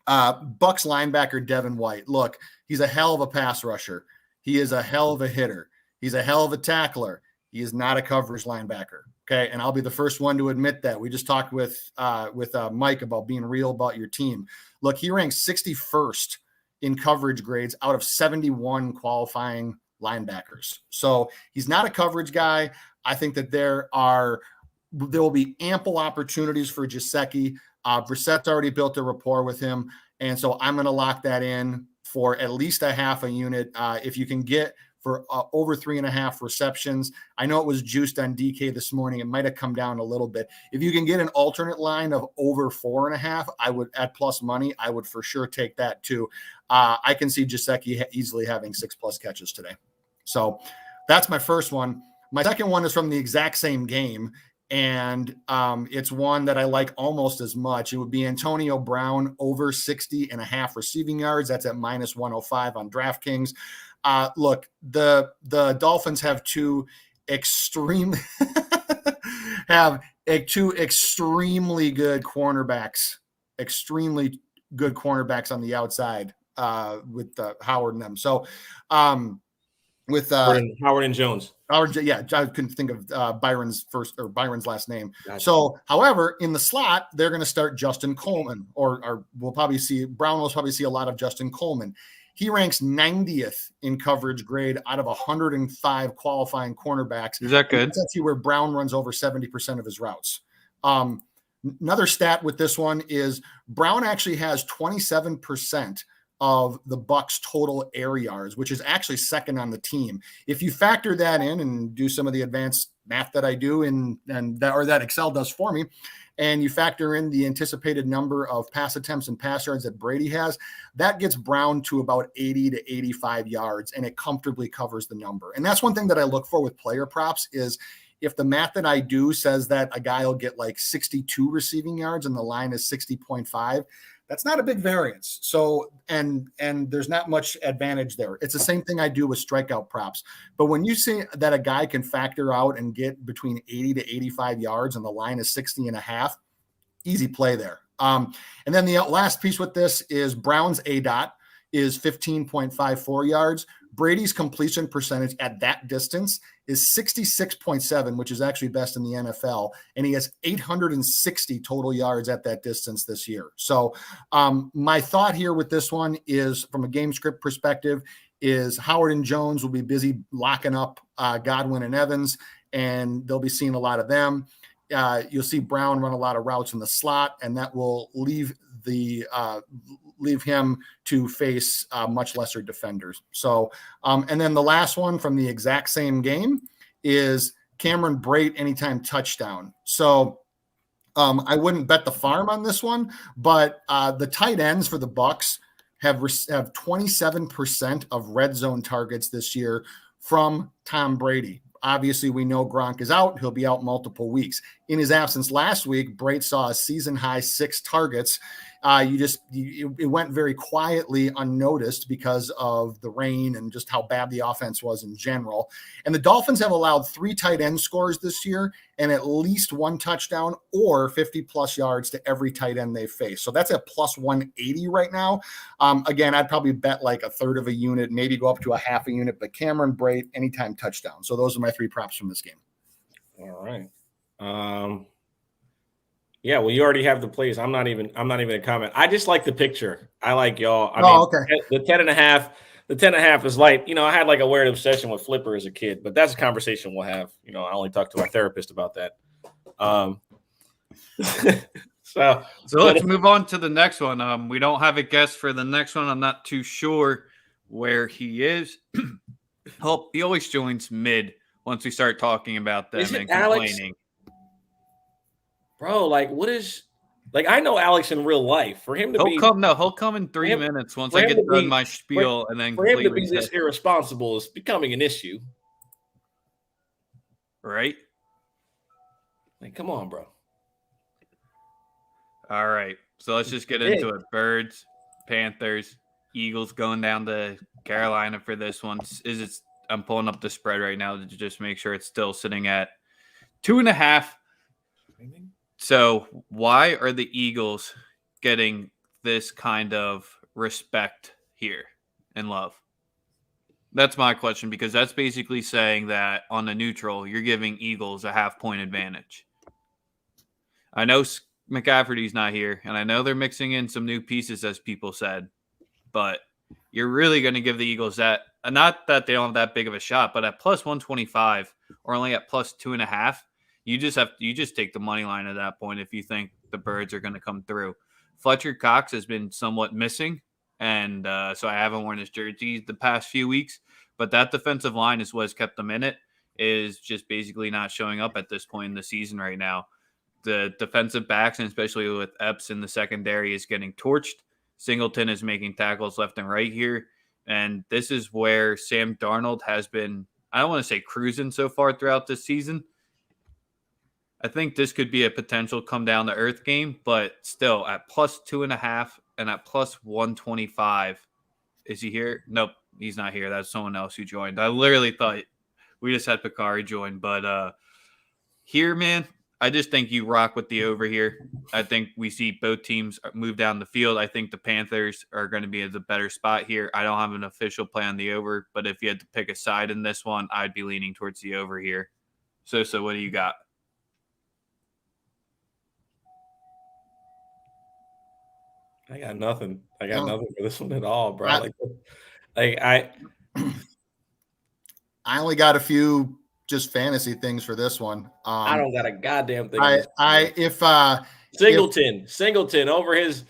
Speaker 5: Bucs linebacker Devin White. Look, he's a hell of a pass rusher. He is a hell of a hitter. He's a hell of a tackler. He is not a coverage linebacker. Okay. And I'll be the first one to admit that. We just talked with Mike about being real about your team. Look, he ranks 61st in coverage grades out of 71 qualifying linebackers. So he's not a coverage guy. I think that there will be ample opportunities for Gesicki. Brissett's already built a rapport with him. And so I'm going to lock that in for at least a half a unit. If you can get for over 3.5 receptions. I know it was juiced on DK this morning. It might have come down a little bit. If you can get an alternate line of over 4.5, I would, at plus money, I would for sure take that too. I can see Gesicki easily having 6+ catches today. So that's my first one. My second one is from the exact same game, and it's one that I like almost as much. It would be Antonio Brown over 60.5 receiving yards. That's at -105 on DraftKings. Look, the Dolphins have two extremely good cornerbacks, on the outside with Howard and them. So with
Speaker 2: Howard and Jones.
Speaker 5: Howard, yeah, I couldn't think of Byron's last name.
Speaker 2: Gotcha.
Speaker 5: So, however, in the slot, they're going to start Justin Coleman, or we'll probably see a lot of Justin Coleman. He ranks 90th in coverage grade out of 105 qualifying cornerbacks.
Speaker 1: Is that good?
Speaker 5: That's where Brown runs over 70% of his routes. Another stat with this one is Brown actually has 27% of the Bucs' total air yards, which is actually second on the team. If you factor that in and do some of the advanced math that I do that Excel does for me, and you factor in the anticipated number of pass attempts and pass yards that Brady has, that gets Brown to about 80 to 85 yards, and it comfortably covers the number. And that's one thing that I look for with player props is if the math that I do says that a guy will get like 62 receiving yards and the line is 60.5, that's not a big variance. So, and there's not much advantage there. It's the same thing I do with strikeout props. But when you see that a guy can factor out and get between 80 to 85 yards and the line is 60.5, easy play there. And then the last piece with this is Brown's ADOT is 15.54 yards. Brady's completion percentage at that distance is 66.7, which is actually best in the NFL. And he has 860 total yards at that distance this year. So my thought here with this one is, from a game script perspective, is Howard and Jones will be busy locking up Godwin and Evans, and they'll be seeing a lot of them. You'll see Brown run a lot of routes in the slot, and that will leave him to face much lesser defenders. So, and then the last one from the exact same game is Cameron Brate anytime touchdown. So I wouldn't bet the farm on this one, but the tight ends for the Bucs have 27% of red zone targets this year from Tom Brady. Obviously, we know Gronk is out. He'll be out multiple weeks. In his absence last week, Brate saw a season-high 6 targets. It went very quietly, unnoticed because of the rain and just how bad the offense was in general. And the Dolphins have allowed 3 tight end scores this year and at least 1 touchdown or 50+ yards to every tight end they face. So that's at plus 180 right now. Again, I'd probably bet like a third of a unit, maybe go up to a half a unit, but Cameron Brate, anytime touchdown. So those are my 3 props from this game.
Speaker 2: All right. Yeah, well, you already have the plays. I'm not even a comment. I just like the picture. I like y'all. I mean,
Speaker 5: okay.
Speaker 2: The 10.5. The 10.5 is like, I had like a weird obsession with Flipper as a kid, but that's a conversation we'll have. I only talked to my therapist about that. So
Speaker 1: let's move on to the next one. We don't have a guest for the next one. I'm not too sure where he is. He always joins mid once we start talking about them and complaining.
Speaker 2: Bro, like, what is like? I know Alex in real life. For him to
Speaker 1: he'll come in 3 minutes once I get done my spiel, and then
Speaker 2: for him to be this irresponsible is becoming an issue,
Speaker 1: right?
Speaker 2: Like, come on, bro.
Speaker 1: All right, so let's just get into it. Birds, Panthers, Eagles going down to Carolina for this one. I'm pulling up the spread right now to just make sure it's still sitting at 2.5. So why are the Eagles getting this kind of respect here and love? That's my question, because that's basically saying that on the neutral, you're giving Eagles a half-point advantage. I know McCaffrey's not here, and I know they're mixing in some new pieces, as people said, but you're really going to give the Eagles that. Not that they don't have that big of a shot, but at plus 125 or only at plus 2.5, you just take the money line at that point if you think the Birds are going to come through. Fletcher Cox has been somewhat missing, and so I haven't worn his jersey the past few weeks. But that defensive line is what has kept them in it, is just basically not showing up at this point in the season right now. The defensive backs, and especially with Epps in the secondary, is getting torched. Singleton is making tackles left and right here. And this is where Sam Darnold has been, I don't want to say cruising so far throughout this season. I think this could be a potential come down to earth game, but still at plus 2.5 and at plus 125. Is he here? Nope, he's not here. That's someone else who joined. I literally thought we just had Picari join, but here, man, I just think you rock with the over here. I think we see both teams move down the field. I think the Panthers are going to be at the better spot here. I don't have an official play on the over, but if you had to pick a side in this one, I'd be leaning towards the over here. So what do you got?
Speaker 2: I got nothing. Nothing for this one at all, bro. I
Speaker 5: only got a few just fantasy things for this one.
Speaker 2: I don't got a goddamn thing. Singleton over his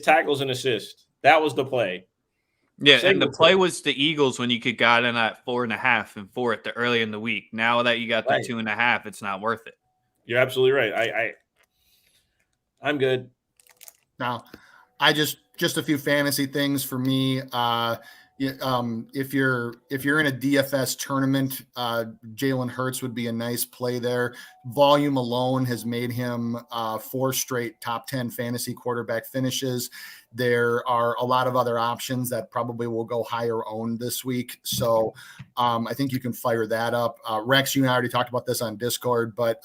Speaker 2: tackles and assists. That was the play.
Speaker 1: Yeah, Singleton. And the play was the Eagles when you could got in at 4.5 and 4 at the early in the week. Now that you got the 2.5, it's not worth it.
Speaker 2: You're absolutely right. I'm good.
Speaker 5: Now, just a few fantasy things for me. If you're in a DFS tournament, Jalen Hurts would be a nice play there. Volume alone has made him 4 straight top 10 fantasy quarterback finishes. There are a lot of other options that probably will go higher owned this week. So I think you can fire that up. Rex, you and I already talked about this on Discord, but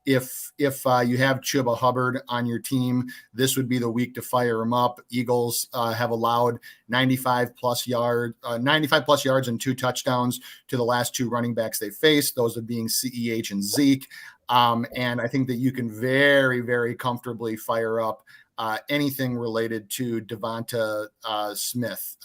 Speaker 5: if you have Chuba Hubbard on your team, this would be the week to fire him up. Eagles have allowed 95 plus yards and 2 touchdowns to the last 2 running backs they faced. Those are being CEH and Zeke. And I think that you can very, very comfortably fire up anything related to Devonta Smith.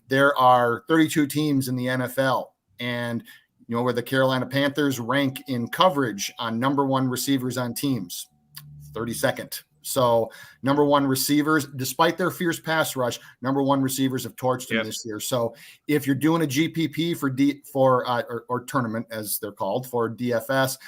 Speaker 5: There are 32 teams in the NFL, and where the Carolina Panthers rank in coverage on number 1 receivers on teams, 32nd. So number 1 receivers, despite their fierce pass rush, number 1 receivers have torched them this year. So if you're doing a GPP or tournament, as they're called, for DFS,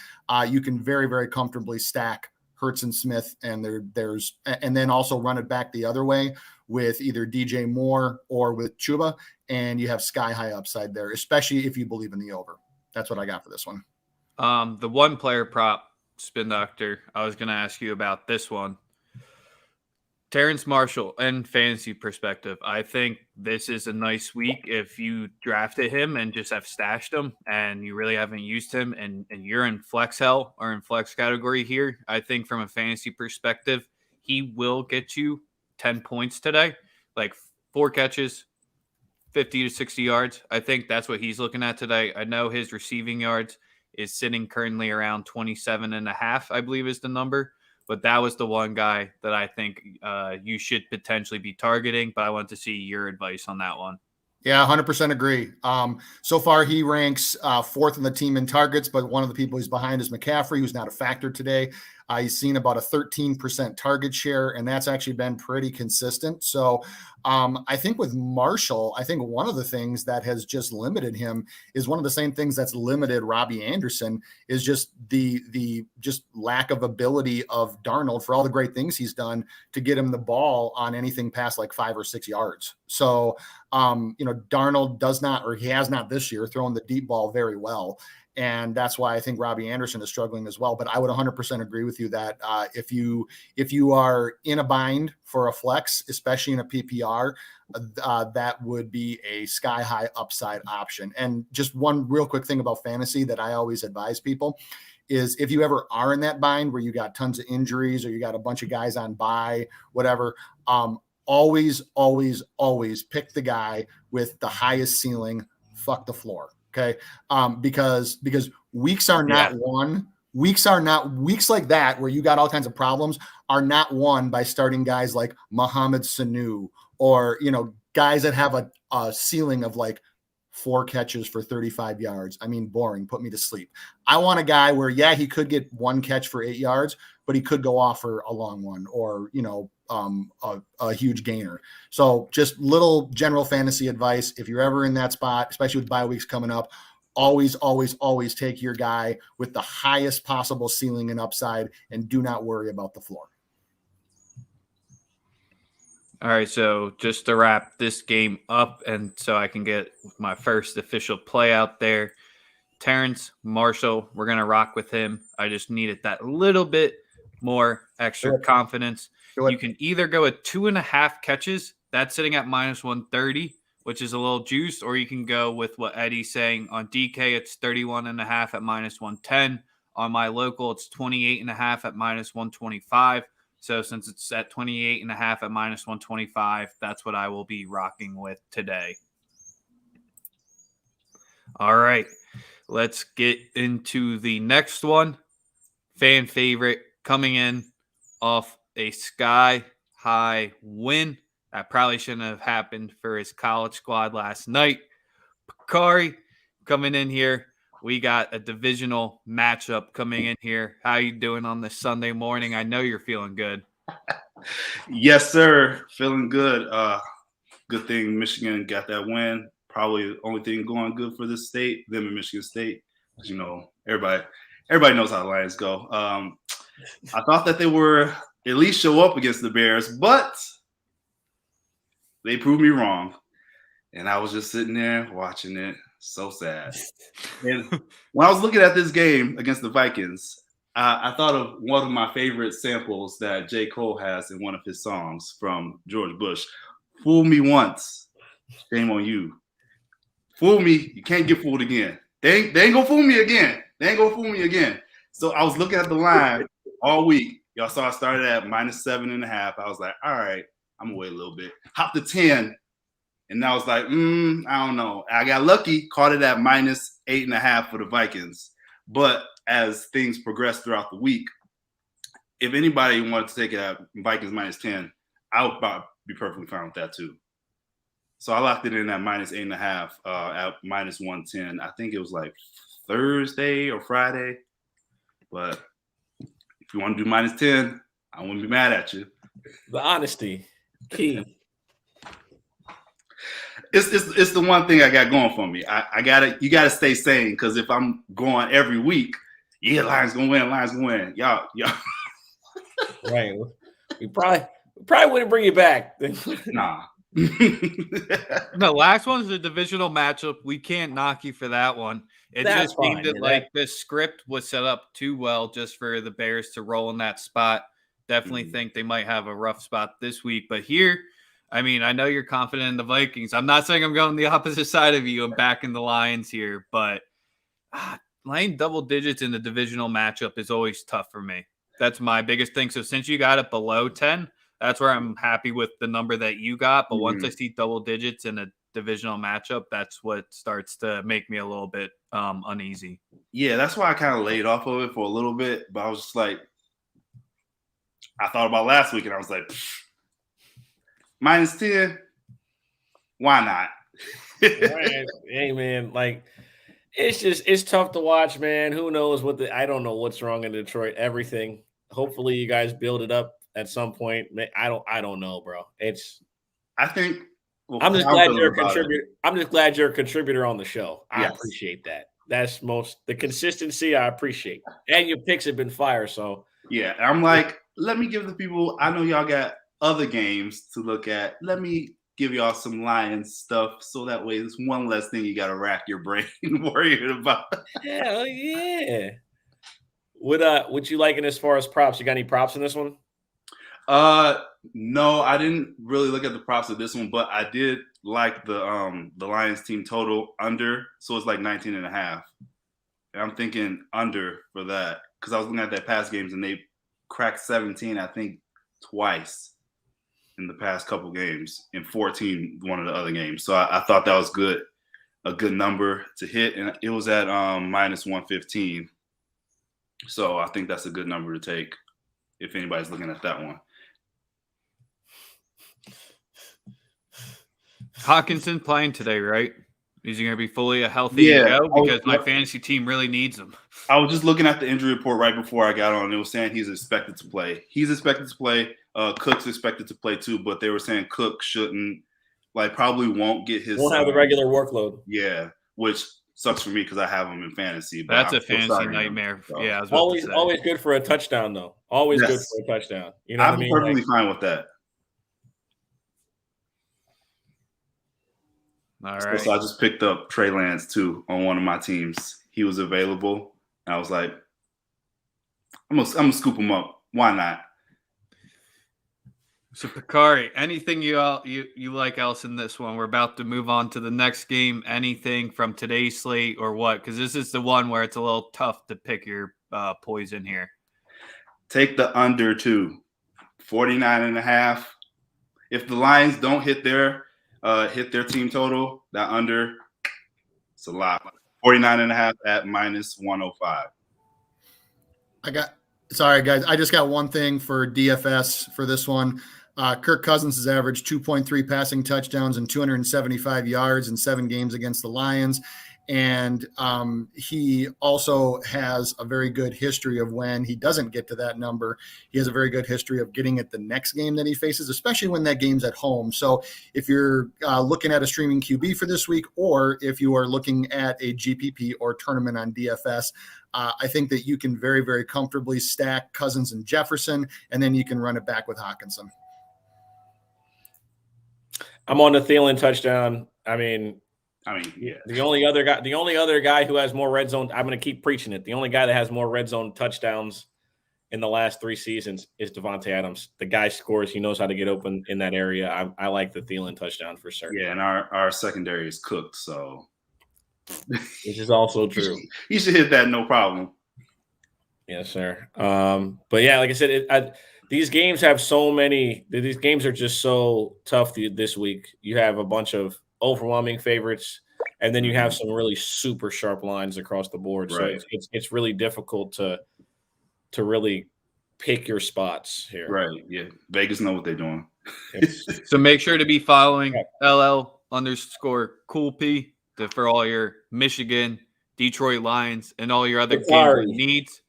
Speaker 5: you can very, very comfortably stack Hurts and Smith, and and then also run it back the other way with either DJ Moore or with Chuba, and you have sky high upside there, especially if you believe in the over. That's what I got for this one.
Speaker 1: The one player prop, Spin Doctor, I was going to ask you about this one. Terrence Marshall and fantasy perspective, I think this is a nice week if you drafted him and just have stashed him and you really haven't used him and you're in flex hell or in flex category here. I think from a fantasy perspective, he will get you 10 points today, like 4 catches, 50 to 60 yards. I think that's what he's looking at today. I know his receiving yards is sitting currently around 27.5, I believe is the number. But that was the one guy that I think you should potentially be targeting. But I want to see your advice on that one.
Speaker 5: Yeah, 100% agree. So far, he ranks 4th in the team in targets, but one of the people he's behind is McCaffrey, who's not a factor today. He's seen about a 13% target share, and that's actually been pretty consistent. So I think with Marshall, I think one of the things that has just limited him is one of the same things that's limited Robbie Anderson is just the just lack of ability of Darnold for all the great things he's done to get him the ball on anything past like 5 or 6 yards. So, Darnold does not, or he has not this year, thrown the deep ball very well. And that's why I think Robbie Anderson is struggling as well. But I would 100% agree with you that if you are in a bind for a flex, especially in a PPR, that would be a sky high upside option. And just one real quick thing about fantasy that I always advise people is if you ever are in that bind where you got tons of injuries or you got a bunch of guys on bye, whatever, always pick the guy with the highest ceiling, fuck the floor. Okay. Because weeks are not won. Weeks like that, where you got all kinds of problems, are not won by starting guys like Mohamed Sanu or, guys that have a ceiling of like 4 catches for 35 yards. I mean, boring, put me to sleep. I want a guy where, he could get 1 catch for 8 yards, but he could go off for a long one or, a huge gainer. So just little general fantasy advice. If you're ever in that spot, especially with bye weeks coming up, always take your guy with the highest possible ceiling and upside and do not worry about the floor.
Speaker 1: All right, so just to wrap this game up and so I can get my first official play out there, Terrence Marshall, we're going to rock with him. I just needed that little bit more extra confidence. You can either go with 2.5 catches. That's sitting at minus 130, which is a little juice, or you can go with what Eddie's saying. On DK, it's 31.5 at minus 110. On my local, it's 28.5 at minus 125. So since it's at 28.5 at minus 125, that's what I will be rocking with today. All right, let's get into the next one. Fan favorite coming in off a sky-high win. That probably shouldn't have happened for his college squad last night. Bakari coming in here. We got a divisional matchup coming in here. How you doing on this Sunday morning? I know you're feeling good.
Speaker 6: Yes, sir. Feeling good. Good thing Michigan got that win. Probably the only thing going good for this state, them in Michigan State. Because, everybody knows how the Lions go. I thought that they were at least show up against the Bears, but they proved me wrong. And I was just sitting there watching it. So sad. And when I was looking at this game against the Vikings, I thought of one of my favorite samples that J. Cole has in one of his songs from George Bush. Fool me once, shame on you. Fool me, you can't get fooled again. They ain't gonna fool me again. So I was looking at the line all week. Y'all saw I started at minus 7.5. I was like, all right, I'm gonna wait a little bit. Hopped to 10. And I was like, I don't know. I got lucky, caught it at minus 8.5 for the Vikings. But as things progressed throughout the week, if anybody wanted to take it at Vikings minus 10, I would be perfectly fine with that too. So I locked it in at minus 8.5 at minus 110. I think it was like Thursday or Friday. But if you want to do minus 10, I wouldn't be mad at you.
Speaker 2: The honesty, key.
Speaker 6: It's the one thing I got going for me. You gotta stay sane, because if I'm going every week, Lions gonna win. Y'all.
Speaker 2: Right. We probably wouldn't bring you back.
Speaker 6: Nah.
Speaker 1: The last one's a divisional matchup. We can't knock you for that one. It
Speaker 2: That's
Speaker 1: just seemed
Speaker 2: fine,
Speaker 1: that the script was set up too well just for the Bears to roll in that spot. Definitely think they might have a rough spot this week. But here, I mean, I know you're confident in the Vikings. I'm not saying I'm going the opposite side of you. I'm backing the Lions here. But laying double digits in the divisional matchup is always tough for me. That's my biggest thing. So since you got it below 10, that's where I'm happy with the number that you got. But once I see double digits in a divisional matchup, that's what starts to make me a little bit uneasy.
Speaker 6: Yeah, that's why I kind of laid off of it for a little bit. But I was just like, I thought about last week and I was like, -10, why not?
Speaker 2: Hey, man, like, it's tough to watch, man. Who knows I don't know what's wrong in Detroit. Everything. Hopefully you guys build it up at some point. I don't know, bro.
Speaker 6: I think
Speaker 2: I'm just glad you're a contributor. I'm just glad you're a contributor on the show. I appreciate that. That's the consistency I appreciate. And your picks have been fire, so
Speaker 6: yeah. I'm like, let me give the people, I know y'all got other games to look at. Let me give y'all some Lions stuff so that way there's one less thing you got to rack your brain worrying about.
Speaker 2: Hell yeah. What you liking as far as props? You got any props in this one?
Speaker 6: No, I didn't really look at the props of this one, but I did like the Lions team total under, so it's like 19.5. And I'm thinking under for that because I was looking at their past games and they cracked 17, I think, twice in the past couple games, and 14 one of the other games. So I thought that was good, a good number to hit, and it was at -115. So I think that's a good number to take if anybody's looking at that one.
Speaker 1: Hawkinson playing today, right? Is he going to be fully a healthy go? Because my fantasy team really needs him.
Speaker 6: I was just looking at the injury report right before I got on, and it was saying he's expected to play. He's expected to play. Cook's expected to play too, but they were saying Cook shouldn't, probably won't get his.
Speaker 2: Won't have the regular workload.
Speaker 6: Yeah, which sucks for me because I have him in fantasy. But
Speaker 1: that's a fantasy nightmare. So. Yeah,
Speaker 2: always good for a touchdown though. Always good for a touchdown. You know what I mean?
Speaker 6: I'm perfectly fine with that.
Speaker 1: All right.
Speaker 6: So I just picked up Trey Lance too on one of my teams. He was available. And I was like, I'm gonna scoop him up. Why not?
Speaker 1: So Bakari, anything you like else in this one? We're about to move on to the next game. Anything from today's slate or what? Because this is the one where it's a little tough to pick your poison here.
Speaker 6: Take the under 49.5. If the Lions don't hit their team total, that under, it's a lot. 49.5 at -105.
Speaker 5: Sorry, guys. I just got one thing for DFS for this one. Kirk Cousins has averaged 2.3 passing touchdowns and 275 yards in 7 games against the Lions. And he also has a very good history of when he doesn't get to that number. He has a very good history of getting it the next game that he faces, especially when that game's at home. So if you're looking at a streaming QB for this week, or if you are looking at a GPP or tournament on DFS, I think that you can very, very comfortably stack Cousins and Jefferson, and then you can run it back with Hawkinson.
Speaker 2: I'm on the Thielen touchdown. I mean,
Speaker 6: yeah.
Speaker 2: The only other guy who has more red zone, I'm going to keep preaching it. The only guy that has more red zone touchdowns in the last 3 seasons is Devontae Adams. The guy scores. He knows how to get open in that area. I like the Thielen touchdown for sure.
Speaker 6: Yeah, and our secondary is cooked, so
Speaker 2: which is also true.
Speaker 6: You should hit that no problem.
Speaker 2: Yes, sir. But yeah, like I said, these games have so many. These games are just so tough this week. You have a bunch of overwhelming favorites, and then you have some really super sharp lines across the board.
Speaker 6: Right.
Speaker 2: So it's really difficult to really pick your spots here.
Speaker 6: Right. Yeah. Vegas know what they're doing.
Speaker 1: So make sure to be following LL_CoolP for all your Michigan, Detroit Lions, and all your other game needs.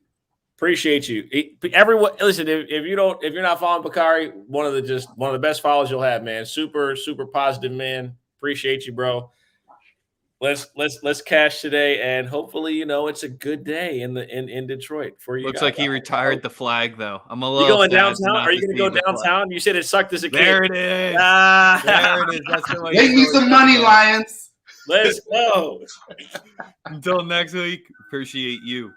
Speaker 2: Appreciate you. Everyone, listen. If you're not following Bakari, one of the best follows you'll have, man. Super, super positive, man. Appreciate you, bro. Let's cash today, and hopefully, it's a good day in Detroit for you.
Speaker 1: Looks
Speaker 2: guys.
Speaker 1: like he retired the flag, though. I'm a little.
Speaker 2: You going downtown? Are you going to go downtown? You said it sucked as a kid.
Speaker 1: There it is. There it is. That's the way.
Speaker 6: They need some money, Lions.
Speaker 2: Let's go.
Speaker 1: Until next week. Appreciate you.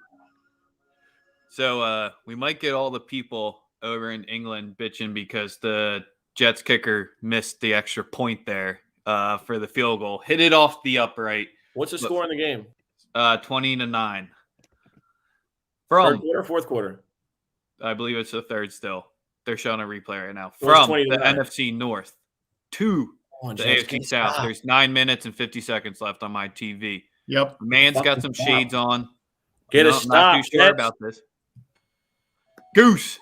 Speaker 1: So we might get all the people over in England bitching because the Jets kicker missed the extra point there for the field goal. Hit it off the upright.
Speaker 2: What's the score in the game?
Speaker 1: 20-9.
Speaker 2: Third quarter or fourth quarter?
Speaker 1: I believe it's the third still. They're showing a replay right now.
Speaker 2: So it's
Speaker 1: From
Speaker 2: 20 to
Speaker 1: the
Speaker 2: 9.
Speaker 1: NFC North to the AFC South. There's 9 minutes and 50 seconds left on my TV.
Speaker 5: Yep.
Speaker 1: Man's got some shades on.
Speaker 2: Get a stop.
Speaker 1: Not too sure about this. Goose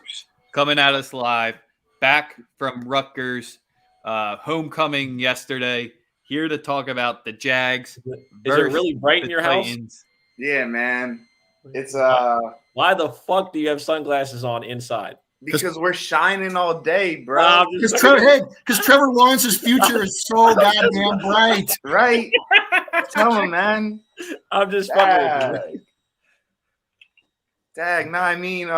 Speaker 1: coming at us live. Back from Rutgers. Homecoming yesterday. Here to talk about the Jags.
Speaker 2: Is it really bright in your house?
Speaker 7: Yeah, man. It's
Speaker 2: Why the fuck do you have sunglasses on inside?
Speaker 7: because we're shining all day, bro.
Speaker 5: Because Trevor Lawrence's future is so goddamn bright.
Speaker 7: Right? Tell him, man.
Speaker 2: I'm just fucking with you.
Speaker 7: Dag, no, I mean,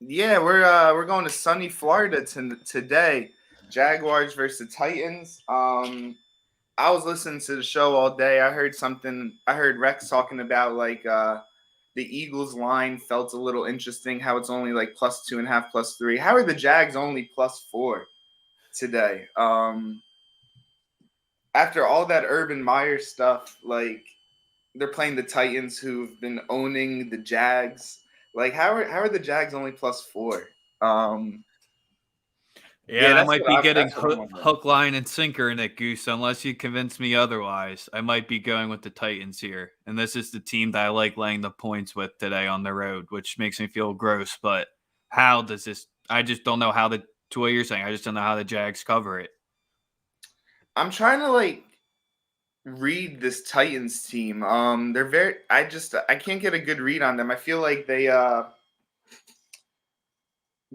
Speaker 7: yeah, we're going to sunny Florida today. Jaguars versus the Titans. I was listening to the show all day. I heard Rex talking about like the Eagles line felt a little interesting, how it's only like +2.5, +3. How are the Jags only +4 today? After all that Urban Meyer stuff, like they're playing the Titans who've been owning the Jags. Like how are the Jags only +4?
Speaker 1: Yeah, I might be getting hook, line, and sinker in it, Goose. Unless you convince me otherwise, I might be going with the Titans here. And this is the team that I like laying the points with today on the road, which makes me feel gross. But how does this – I just don't know how to what you're saying. I just don't know how the Jags cover it.
Speaker 7: I'm trying to, like, read this Titans team. They're very – I can't get a good read on them. I feel like they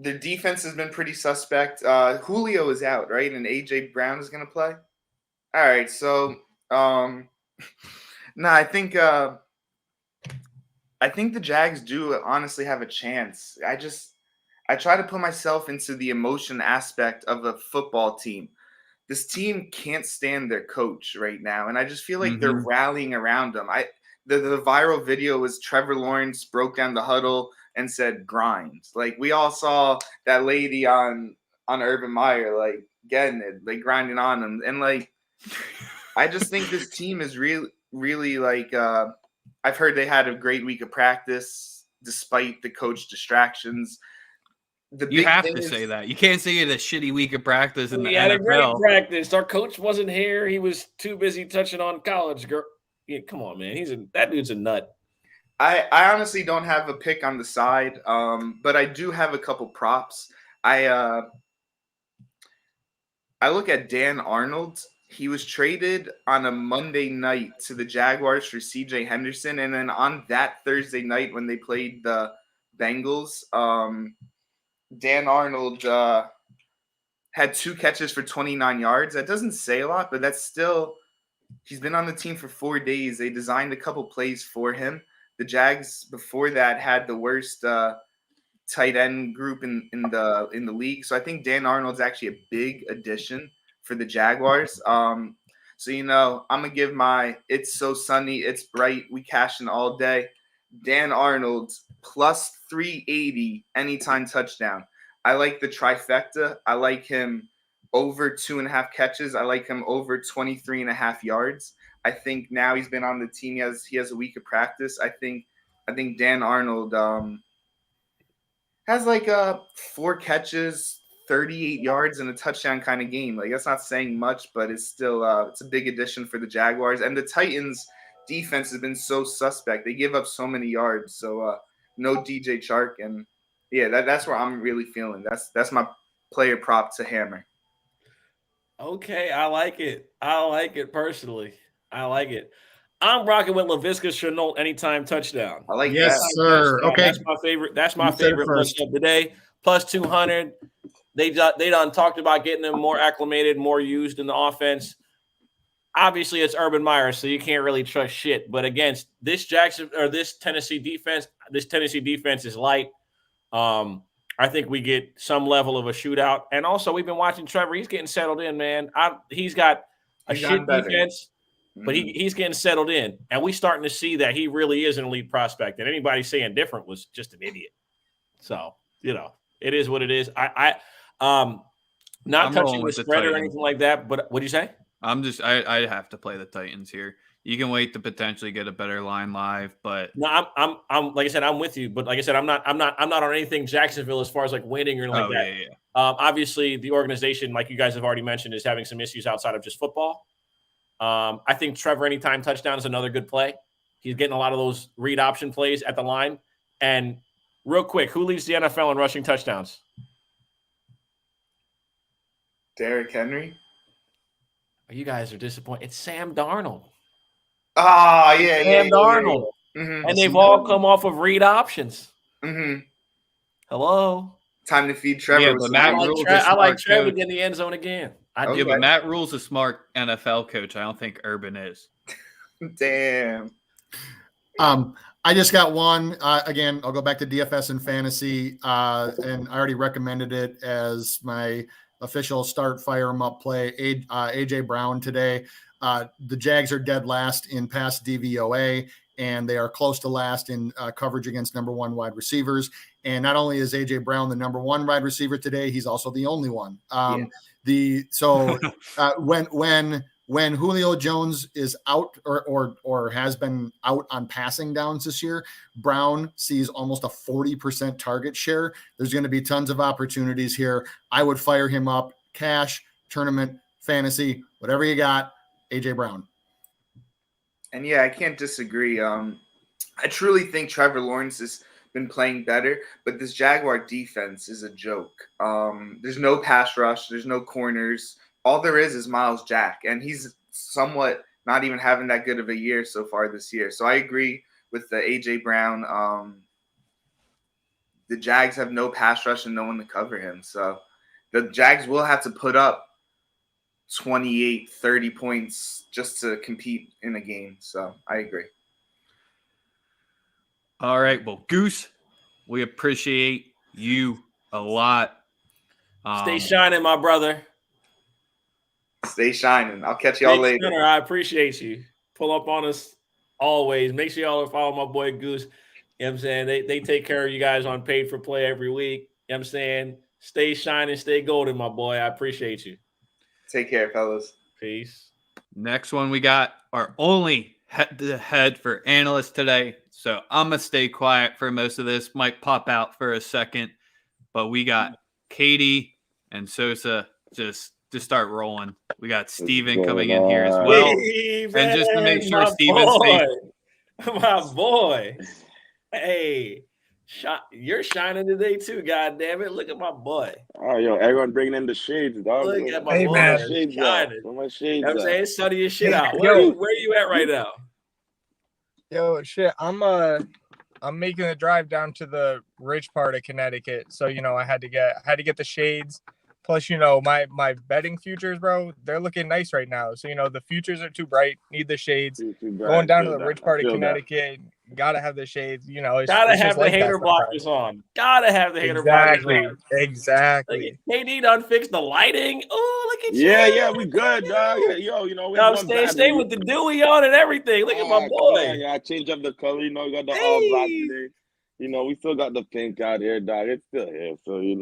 Speaker 7: their defense has been pretty suspect. Julio is out, right? And A.J. Brown is going to play? All right, so I think the Jags do honestly have a chance. I try to put myself into the emotion aspect of a football team. This team can't stand their coach right now, and I just feel like they're rallying around him. The viral video was Trevor Lawrence broke down the huddle and said grind. Like we all saw that lady on Urban Meyer, like getting it, like grinding on him. And like, I just think this team is really like, I've heard they had a great week of practice despite the coach distractions.
Speaker 1: You have to say that. You can't say it a shitty week of practice in the NFL.
Speaker 2: We had a great practice. Our coach wasn't here. He was too busy touching on college girl. Yeah, come on, man. That dude's a nut.
Speaker 7: I honestly don't have a pick on the side, but I do have a couple props. I look at Dan Arnold. He was traded on a Monday night to the Jaguars for C.J. Henderson, and then on that Thursday night when they played the Bengals, Dan Arnold had 2 catches for 29 yards. That doesn't say a lot, but that's still – he's been on the team for 4 days. They designed a couple plays for him. The Jags before that had the worst tight end group in the league. So I think Dan Arnold's actually a big addition for the Jaguars. So, I'm going to give my it's so sunny, it's bright, we cash in all day. Dan Arnold +380 anytime touchdown. I like the trifecta. I like him over 2.5 catches. I like him over 23.5 yards. I think now he's been on the team. He has a week of practice. I think Dan Arnold has like 4 catches, 38 yards, and a touchdown kind of game. Like that's not saying much, but it's still it's a big addition for the Jaguars. And the Titans defense has been so suspect. They give up so many yards. So no DJ Chark, and yeah, that's where I'm really feeling. That's my player prop to hammer.
Speaker 2: Okay, I like it. I like it personally. I like it. I'm rocking with Laviska Shenault anytime touchdown.
Speaker 7: I like
Speaker 5: yes,
Speaker 7: that.
Speaker 5: sir. Okay,
Speaker 2: that's my favorite. That's my favorite look of the day. +200. They done talked about getting them more acclimated, more used in the offense. Obviously, it's Urban Meyer, so you can't really trust shit. But against this Tennessee defense is light. I think we get some level of a shootout. And also, we've been watching Trevor. He's getting settled in, man. He's got a shit defense, but he's getting settled in. And we starting to see that he really is an elite prospect. And anybody saying different was just an idiot. So it is what it is. Not
Speaker 1: I'm
Speaker 2: touching
Speaker 1: rolling
Speaker 2: the
Speaker 1: with the
Speaker 2: spread or
Speaker 1: Titans.
Speaker 2: anything like that. But what'd you say?
Speaker 1: I have to play the Titans here. You can wait to potentially get a better line live, but
Speaker 2: No, I'm like I said, I'm with you. But like I said, I'm not on anything Jacksonville as far as like winning or anything like that.
Speaker 1: yeah.
Speaker 2: Obviously, the organization, like you guys have already mentioned, is having some issues outside of just football. I think Trevor anytime touchdown is another good play. He's getting a lot of those read option plays at the line. And real quick, who leads the NFL in rushing touchdowns?
Speaker 7: Derrick Henry.
Speaker 2: You guys are disappointed. It's Sam Darnold.
Speaker 7: Ah, yeah,
Speaker 2: Sam Darnold.
Speaker 7: Mm-hmm.
Speaker 2: And they've all come off of read options.
Speaker 7: Mm-hmm.
Speaker 2: Hello.
Speaker 7: Time to feed Trevor.
Speaker 1: Yeah,
Speaker 7: with
Speaker 1: but
Speaker 7: some
Speaker 1: Matt
Speaker 7: food.
Speaker 1: Rule's
Speaker 2: I like Trevor
Speaker 1: coach.
Speaker 2: getting the end zone again.
Speaker 1: Yeah, but Matt Rule's a smart NFL coach. I don't think Urban is.
Speaker 7: Damn.
Speaker 5: I just got one. Again, I'll go back to DFS and fantasy, and I already recommended it as my official start fire 'em up play. AJ Brown today. The Jags are dead last in pass DVOA, and they are close to last in coverage against number one wide receivers. And not only is AJ Brown the number one wide receiver today, he's also the only one. When Julio Jones is out or has been out on passing downs this year, Brown sees almost a 40% target share. There's going to be tons of opportunities here. I would fire him up. Cash, tournament, fantasy, whatever you got, AJ Brown.
Speaker 7: And yeah, I can't disagree. I truly think Trevor Lawrence has been playing better, but this Jaguar defense is a joke. There's no pass rush. There's no corners. All there is Miles Jack, and he's somewhat not even having that good of a year so far this year. So I agree with the A.J. Brown. The Jags have no pass rush and no one to cover him. So the Jags will have to put up 28, 30 points just to compete in a game. So I agree.
Speaker 1: All right. Well, Goose, we appreciate you a lot.
Speaker 2: Stay shining, my brother.
Speaker 7: Stay shining. I'll catch y'all later.
Speaker 2: Center, I appreciate you. Pull up on us always. Make sure y'all follow my boy Goose. You know what I'm saying? They take care of you guys on Paid for Play every week. You know what I'm saying? Stay shining, stay golden, my boy. I appreciate you.
Speaker 7: Take care, fellas.
Speaker 2: Peace.
Speaker 1: Next one, we got our only head-to-head for analysts today. So I'm going to stay quiet for most of this. Might pop out for a second. But we got Katie and Sosa just to start rolling. We got Steven coming in here as well.
Speaker 2: Steven,
Speaker 1: and just to make sure Steven's safe.
Speaker 2: My boy. Hey, you're shining today too, God damn it. Look at my boy.
Speaker 8: Oh, yo, everyone bringing in the shades, dog.
Speaker 2: Look at my boy.
Speaker 8: Man. Shades
Speaker 2: shining.
Speaker 8: Where my shades
Speaker 2: you know what I'm
Speaker 8: at?
Speaker 2: saying? Sunny your shit out. Where are you at right now?
Speaker 9: Yo, shit, I'm making a drive down to the rich part of Connecticut. So, I had to get the shades. Plus, my betting futures, bro, they're looking nice right now. So, the futures are too bright. Need the shades.
Speaker 8: Too bright.
Speaker 9: Going down to the
Speaker 8: that.
Speaker 9: rich part of Connecticut. Gotta have the shades. It's,
Speaker 2: gotta
Speaker 9: it's
Speaker 2: have the
Speaker 9: like
Speaker 2: hater blockers on. Gotta have the hater blockers on.
Speaker 9: Exactly.
Speaker 2: They need to unfix the lighting. Oh, look at you.
Speaker 8: Yeah, we good, dog. Yo, we
Speaker 2: stay with the dewy on and everything. Look at my boy.
Speaker 8: Yeah, I changed up the color. We got the all black today. We still got the pink out here, dog. It's still here, so we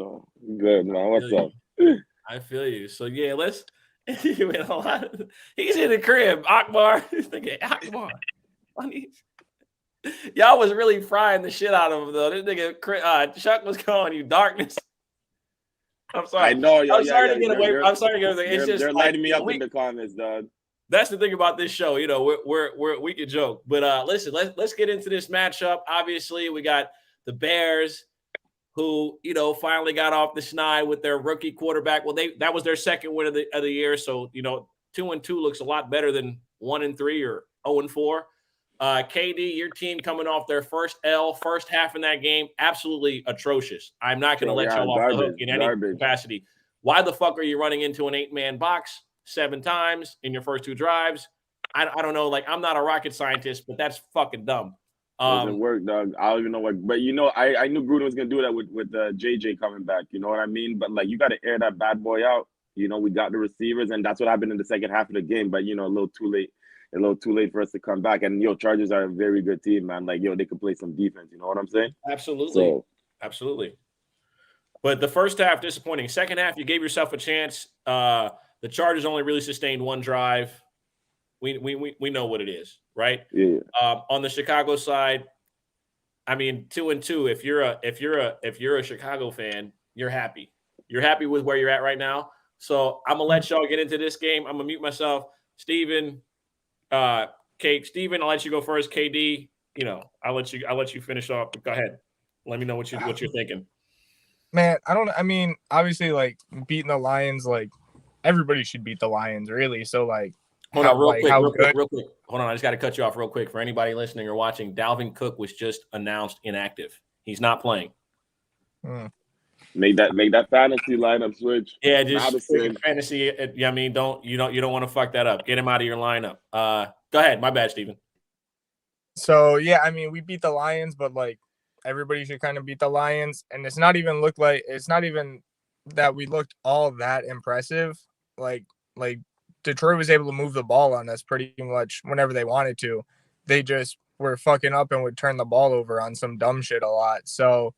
Speaker 8: good, man. What's up?
Speaker 2: I feel you. So yeah, let's. He's in the crib. Akbar. He's thinking Akbar. Y'all was really frying the shit out of him though. This nigga Chuck was calling you darkness. I'm sorry.
Speaker 8: I know.
Speaker 2: I'm sorry to get away. I'm sorry to get away. It's just
Speaker 8: they're lighting me up in the comments, dog.
Speaker 2: That's the thing about this show. We can joke, but listen, let's get into this matchup. Obviously, we got the Bears, who finally got off the schneid with their rookie quarterback. Well, that was their second win of the year, so 2-2 looks a lot better than 1-3 or 0-4. KD, your team coming off their first half in that game, absolutely atrocious. I'm not going to let y'all off the hook in any capacity. Why the fuck are you running into an 8-man box 7 times in your first 2 drives? I don't know. Like, I'm not a rocket scientist, but that's fucking dumb.
Speaker 8: Doesn't work, dog. I don't even know what. But I knew Gruden was gonna do that with JJ coming back. You know what I mean? But you got to air that bad boy out. We got the receivers, and that's what happened in the second half of the game. But a little too late for us to come back. And Chargers are a very good team, man. They can play some defense. You know what I'm saying?
Speaker 2: Absolutely.
Speaker 8: So,
Speaker 2: absolutely. But the first half, disappointing. Second half, you gave yourself a chance. The Chargers only really sustained one drive. We know what it is, right?
Speaker 8: Yeah.
Speaker 2: On the Chicago side, I mean, 2-2. If you're a Chicago fan, you're happy. You're happy with where you're at right now. So I'm gonna let y'all get into this game. I'm gonna mute myself. Steven, Kate, Steven, I'll let you go first. KD, I'll let you finish off. Go ahead. Let me know what you're thinking.
Speaker 9: Man, I mean, obviously, like, beating the Lions, like, everybody should beat the Lions, really. So, like,
Speaker 2: Hold on, real quick. Hold on, I just got to cut you off real quick. For anybody listening or watching, Dalvin Cook was just announced inactive. He's not playing.
Speaker 8: Make that fantasy lineup switch.
Speaker 2: Yeah, just fantasy. I mean, you don't want to fuck that up. Get him out of your lineup. Go ahead. My bad, Steven.
Speaker 9: So yeah, I mean, we beat the Lions, but like everybody should kind of beat the Lions, and it's not even that we looked all that impressive. Like Detroit was able to move the ball on us pretty much whenever they wanted to. They just were fucking up and would turn the ball over on some dumb shit a lot. So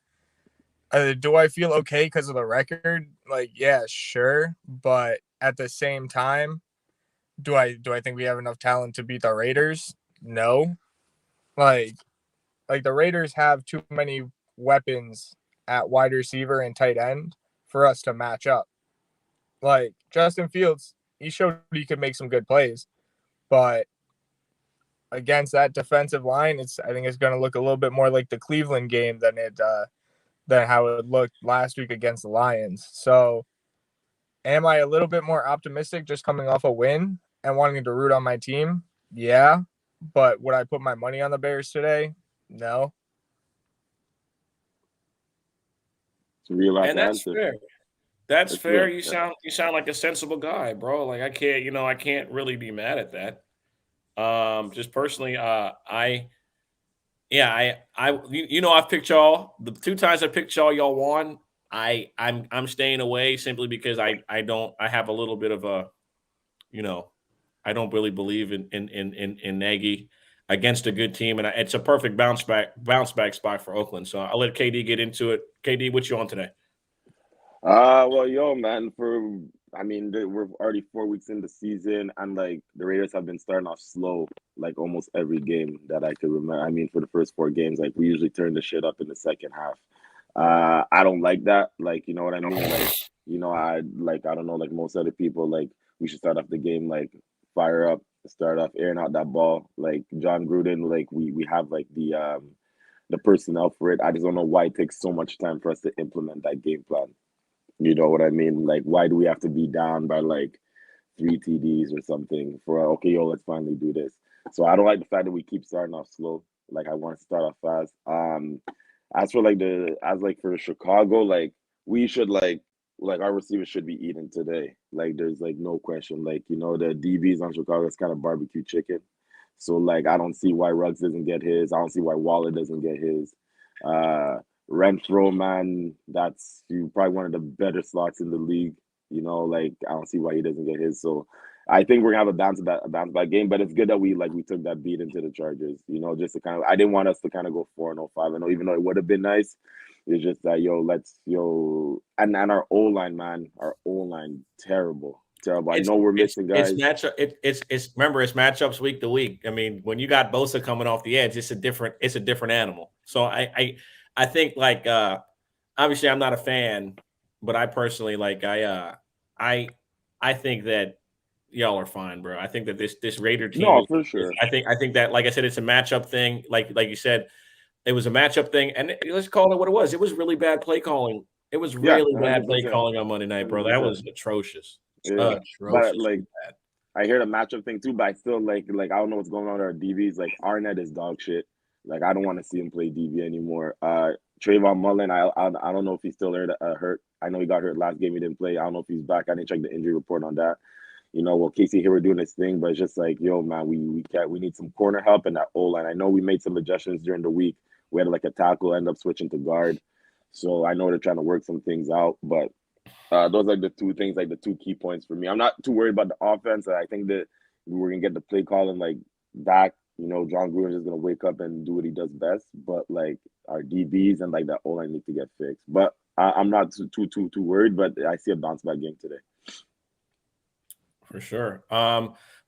Speaker 9: do I feel okay because of the record? Like, yeah, sure. But at the same time, do I think we have enough talent to beat the Raiders? No. Like the Raiders have too many weapons at wide receiver and tight end for us to match up. Like Justin Fields, he showed he could make some good plays, but against that defensive line, I think it's going to look a little bit more like the Cleveland game than how it looked last week against the Lions. So, am I a little bit more optimistic just coming off a win and wanting to root on my team? Yeah, but would I put my money on the Bears today? No.
Speaker 2: And that's fair. That's fair. You sound like a sensible guy, bro. Like I can't really be mad at that. Just personally, I've picked y'all. The 2 times I picked y'all won. I'm staying away simply because I have a little bit of a, I don't really believe in Nagy against a good team, and it's a perfect bounce back spot for Oakland. So I'll let KD get into it. KD, what you on today?
Speaker 8: Well, yo, man, we're already 4 weeks in the season, and like the Raiders have been starting off slow, like almost every game that I could remember. I mean, for the first 4 games, like we usually turn the shit up in the second half. I don't like that. Like, you know what I mean? Like, I don't know, like most other people, like we should start off the game, like fire up, start off airing out that ball. Like John Gruden, like we have like the personnel for it. I just don't know why it takes so much time for us to implement that game plan. You know what I mean? Like, why do we have to be down by like 3 TDs or something for, let's finally do this. So I don't like the fact that we keep starting off slow. Like I want to start off fast. As for Chicago, like we should like our receivers should be eating today. Like there's like no question. Like, the DBs on Chicago is kind of barbecue chicken. So like I don't see why Ruggs doesn't get his. I don't see why Waller doesn't get his. Renfro, man, that's probably one of the better slots in the league. Like I don't see why he doesn't get his. So I think we're gonna have a bounce back game, but it's good that we took that beat into the Chargers. Just to I didn't want us to kind of go 4-5. Even though it would have been nice. It's just that and our O-line, man, terrible. I know we're missing guys.
Speaker 2: Remember, it's matchups week to week. I mean, when you got Bosa coming off the edge, it's a different animal. So I think like obviously I'm not a fan, but I personally I think that y'all are fine, bro. I think that this Raider team.
Speaker 8: No, for sure.
Speaker 2: I think that, like I said, it's a matchup thing. Like you said, it was a matchup thing, and let's call it what it was. It was really bad play calling. It was really bad play calling on Monday night, bro. That was atrocious.
Speaker 8: Yeah. But like I hear the matchup thing too, but I still like I don't know what's going on with our DBs. Like Arnett is dog shit. Like I don't want to see him play DB anymore. Trayvon Mullen, I don't know if he's still hurt. I know he got hurt last game. He didn't play. I don't know if he's back. I didn't check the injury report on that. Casey here we're doing this thing, but it's just like, yo, man, we need some corner help in that O-line. I know we made some adjustments during the week. We had like a tackle end up switching to guard. So I know they're trying to work some things out, but those are the 2 things, like the 2 key points for me. I'm not too worried about the offense. I think that we're gonna get the play calling like back you know, John Gruden is going to wake up and do what he does best. But like our DBs and like that O-line need to get fixed. But I'm not too worried. But I see a bounce back game today.
Speaker 2: For sure.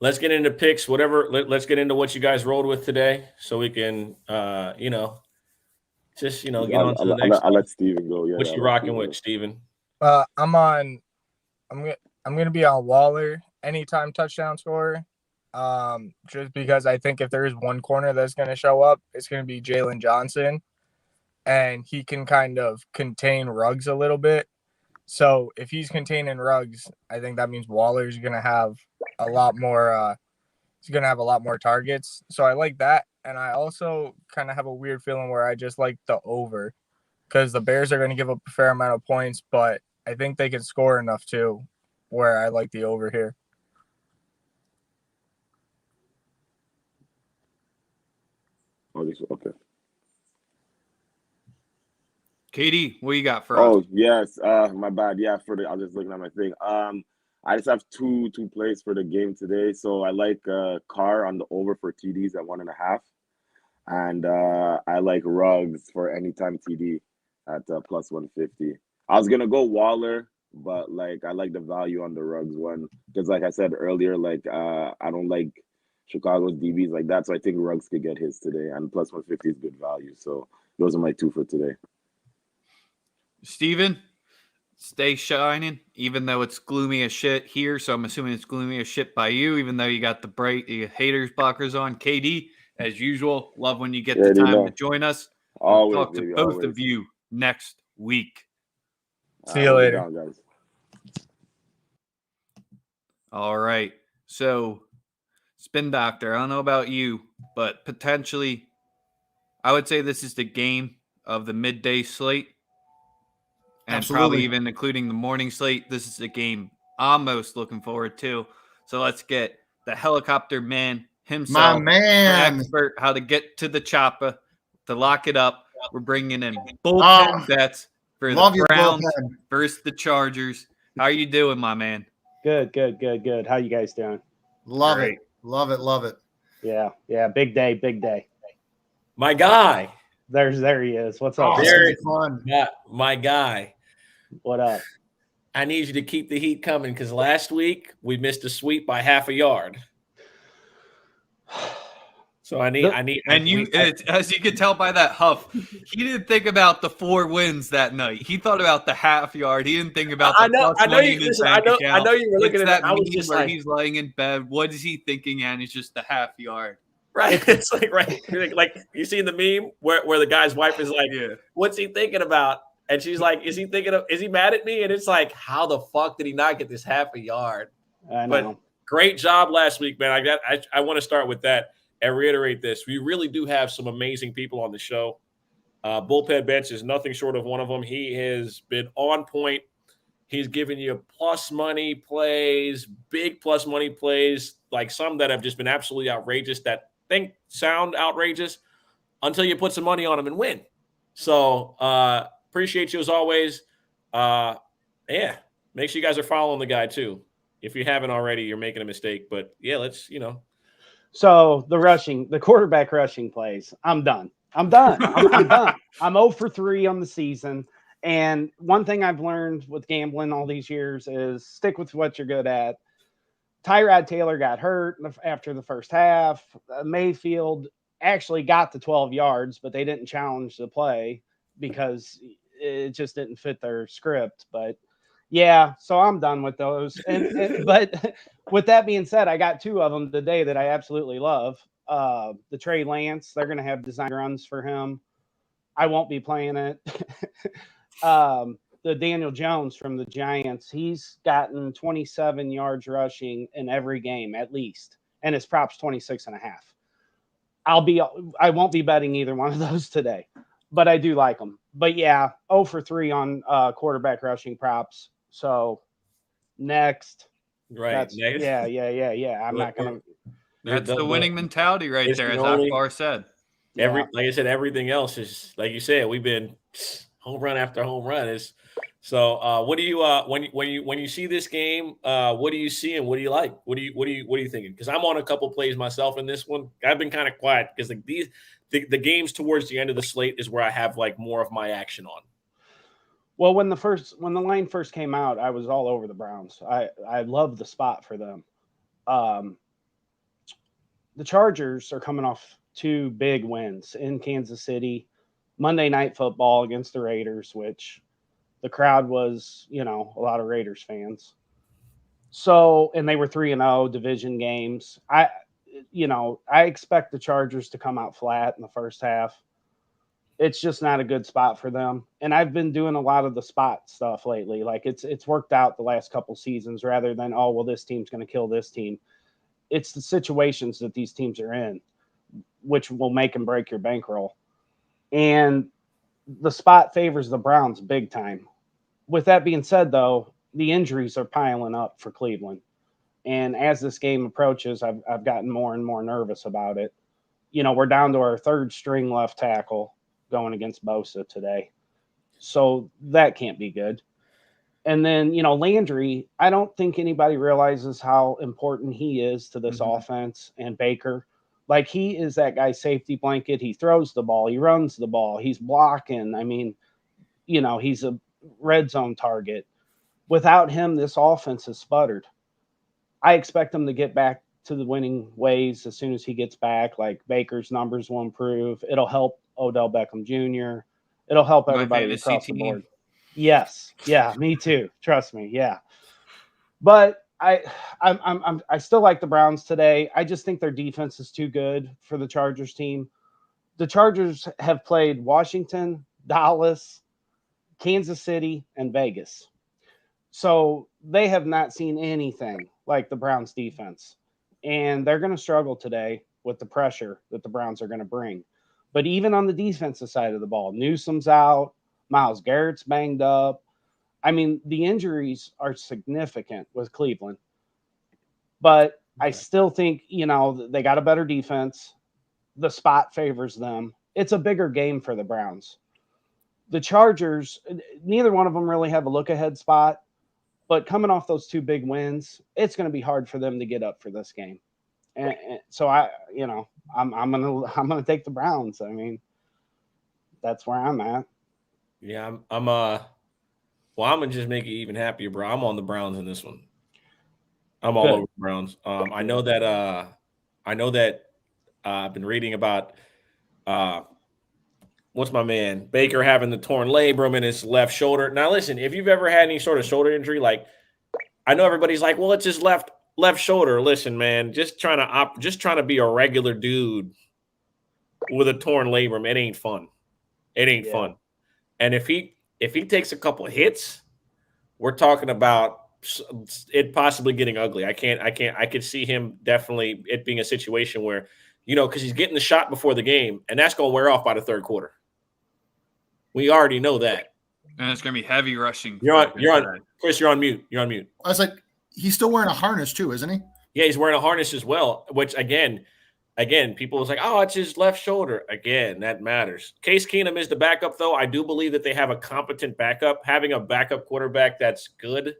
Speaker 2: Let's get into picks. Let's get into what you guys rolled with today, so we can, you know, just get on to the next.
Speaker 8: I'll let Steven go. Yeah.
Speaker 2: What you rocking with, Steven?
Speaker 9: I'm gonna be on Waller anytime touchdown scorer. Just because I think if there is one corner that's gonna show up, it's gonna be Jalen Johnson, and he can kind of contain Ruggs a little bit. So if he's containing Ruggs, I think that means Waller's gonna have a lot more. He's gonna have a lot more targets. So I like that, and I also kind of have a weird feeling where I just like the over, because the Bears are gonna give up a fair amount of points, but I think they can score enough too, where I like the over here.
Speaker 8: Okay.
Speaker 1: Katie, what you got for us?
Speaker 8: Oh yes, my bad. Yeah, I was just looking at my thing. I just have two plays for the game today. So I like Carr on the over for TDs at 1.5, and I like Ruggs for anytime TD at plus 150. I was gonna go Waller, but like I like the value on the Ruggs one because, like I said earlier, like I don't like Chicago's DBs like that, so I think Ruggs could get his today, and plus 150 is good value. So those are my two for today.
Speaker 1: Steven, stay shining, even though it's gloomy as shit here. So I'm assuming it's gloomy as shit by you, even though you got the bright haters blockers on. KD, as usual, love when you get the time to join us. We'll talk to both of you next week.
Speaker 9: See you later.
Speaker 8: Down, guys.
Speaker 1: All right. So, Spin Doctor, I don't know about you, but potentially, I would say this is the game of the midday slate. And
Speaker 5: Absolutely.
Speaker 1: Probably even including the morning slate. This is the game I'm most looking forward to. So let's get the helicopter man himself,
Speaker 5: My man,
Speaker 1: the expert, how to get to the chopper, to lock it up. We're bringing in bullpen bets for the Browns versus the Chargers. How are you doing, my man?
Speaker 10: Good. How you guys doing?
Speaker 5: Love it.
Speaker 10: Yeah. Big day.
Speaker 2: My guy.
Speaker 10: There he is. What's up?
Speaker 2: My guy.
Speaker 10: What up?
Speaker 2: I need you to keep the heat coming because last week we missed a sweep by half a yard. So as you can tell by that huff, he didn't think about the 4 wins that night. He thought about the half yard. He didn't think about the plus money in his bank account. I know you were looking at
Speaker 1: that.
Speaker 2: I was just
Speaker 1: where
Speaker 2: like,
Speaker 1: he's laying in bed. What is he thinking? And it's just the half yard.
Speaker 2: Right. It's like you seen the meme where the guy's wife is like, what's he thinking about? And she's like, is he mad at me? And it's like, how the fuck did he not get this half a yard?
Speaker 10: I know.
Speaker 2: But great job last week, man. I want to start with that and reiterate this. We really do have some amazing people on the show. Bullpen Bench is nothing short of one of them. He has been on point. He's giving you plus money plays, big plus money plays, like some that have just been absolutely outrageous that sound outrageous until you put some money on them and win. So appreciate you as always. Make sure you guys are following the guy too. If you haven't already, you're making a mistake. But yeah, let's.
Speaker 10: So the quarterback rushing plays. I'm done. I'm done. I'm 0 for 3 on the season. And one thing I've learned with gambling all these years is stick with what you're good at. Tyrod Taylor got hurt after the first half. Mayfield actually got the 12 yards, but they didn't challenge the play because it just didn't fit their script. But yeah, so I'm done with those. But with that being said, I got 2 of them today that I absolutely love. The Trey Lance, they're going to have design runs for him. I won't be playing it. The Daniel Jones from the Giants, he's gotten 27 yards rushing in every game at least, and his prop's 26.5. I won't be betting either one of those today, but I do like them. But yeah, 0 for 3 on quarterback rushing props. So next,
Speaker 2: right?
Speaker 10: Yeah. I'm not gonna.
Speaker 1: That's the winning mentality right there, as Akbar said.
Speaker 2: Like I said, everything else is like you said. We've been home run after home run. So, what do you when you see this game? What do you see and what do you like? What are you thinking? Because I'm on a couple plays myself in this one. I've been kind of quiet because like the games towards the end of the slate is where I have like more of my action on.
Speaker 10: Well, when the line first came out, I was all over the Browns. I love the spot for them. The Chargers are coming off 2 big wins in Kansas City, Monday Night Football against the Raiders, which the crowd was, a lot of Raiders fans. So, and they were 3-0 division games. I expect the Chargers to come out flat in the first half. It's just not a good spot for them. And I've been doing a lot of the spot stuff lately. Like it's worked out the last couple seasons rather than, oh, well, this team's going to kill this team. It's the situations that these teams are in, which will make and break your bankroll. And the spot favors the Browns big time. With that being said, though, the injuries are piling up for Cleveland. And as this game approaches, I've gotten more and more nervous about it. We're down to our 3rd string left tackle going against Bosa today. So that can't be good. And then, Landry, I don't think anybody realizes how important he is to this offense, and Baker. Like, he is that guy's safety blanket. He throws the ball. He runs the ball. He's blocking. I mean, he's a red zone target. Without him, this offense has sputtered. I expect him to get back to the winning ways as soon as he gets back. Like, Baker's numbers will improve. It'll help Odell Beckham Jr. It'll help everybody across the board. Yes. Yeah, me too. Trust me. Yeah. But I still like the Browns today. I just think their defense is too good for the Chargers team. The Chargers have played Washington, Dallas, Kansas City, and Vegas. So they have not seen anything like the Browns defense. And they're going to struggle today with the pressure that the Browns are going to bring. But even on the defensive side of the ball, Newsom's out. Myles Garrett's banged up. I mean, the injuries are significant with Cleveland. But I still think, they got a better defense. The spot favors them. It's a bigger game for the Browns. The Chargers, neither one of them really have a look-ahead spot. But coming off those 2 big wins, it's going to be hard for them to get up for this game. And so I'm gonna take the Browns. I mean, that's where I'm at.
Speaker 2: Yeah, I'm gonna just make it even happier, bro. I'm on the Browns in this one. I'm all over the Browns. I know that I've been reading about what's my man Baker having the torn labrum in his left shoulder. Now, listen, if you've ever had any sort of shoulder injury, like I know everybody's like, well, it's his left shoulder. Listen, man, just trying to be a regular dude with a torn labrum, it ain't fun. It ain't fun. And if he takes a couple of hits, we're talking about it possibly getting ugly. I could see him definitely it being a situation where, because he's getting the shot before the game, and that's going to wear off by the 3rd quarter. We already know that.
Speaker 1: And it's going to be heavy rushing.
Speaker 2: You're on, Chris, you're on mute. You're on mute.
Speaker 5: I was like, he's still wearing a harness too, isn't he?
Speaker 2: Yeah, he's wearing a harness as well, which again, people was like, oh, it's his left shoulder. Again, that matters. Case Keenum is the backup, though. I do believe that they have a competent backup. Having a backup quarterback that's good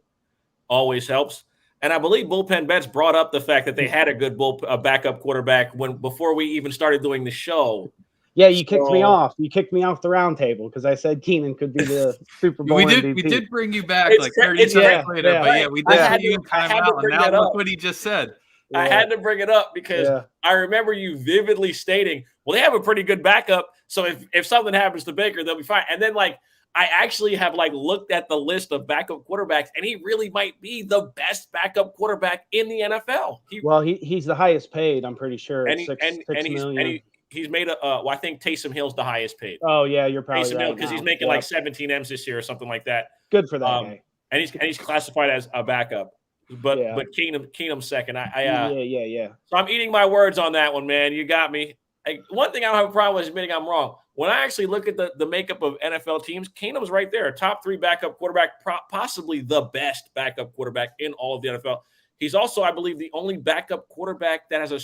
Speaker 2: always helps. And I believe Bullpen Bets brought up the fact that they had a good backup quarterback before we even started doing the show.
Speaker 10: Yeah, you kicked me off. You kicked me off the round table because I said Keenan could be the Super Bowl MVP.
Speaker 1: We did bring you back 30 seconds later, but we did have you in timeout, and now look what he just said.
Speaker 2: Yeah. I had to bring it up because I remember you vividly stating, well, they have a pretty good backup, so if something happens to Baker, they'll be fine. And then, I actually have, looked at the list of backup quarterbacks, and he really might be the best backup quarterback in the NFL.
Speaker 10: He's the highest paid, I'm pretty sure.
Speaker 2: And he's made I think Taysom Hill's the highest paid.
Speaker 10: Oh, yeah, you're probably
Speaker 2: Taysom Hill, because he's making 17 M's this year or something like that.
Speaker 10: Good for that guy.
Speaker 2: And he's classified as a backup. But Keenum's second. So I'm eating my words on that one, man. You got me. One thing I don't have a problem with is admitting I'm wrong. When I actually look at the makeup of NFL teams, Keenum's right there, top 3 backup quarterback, possibly the best backup quarterback in all of the NFL. He's also, I believe, the only backup quarterback that has a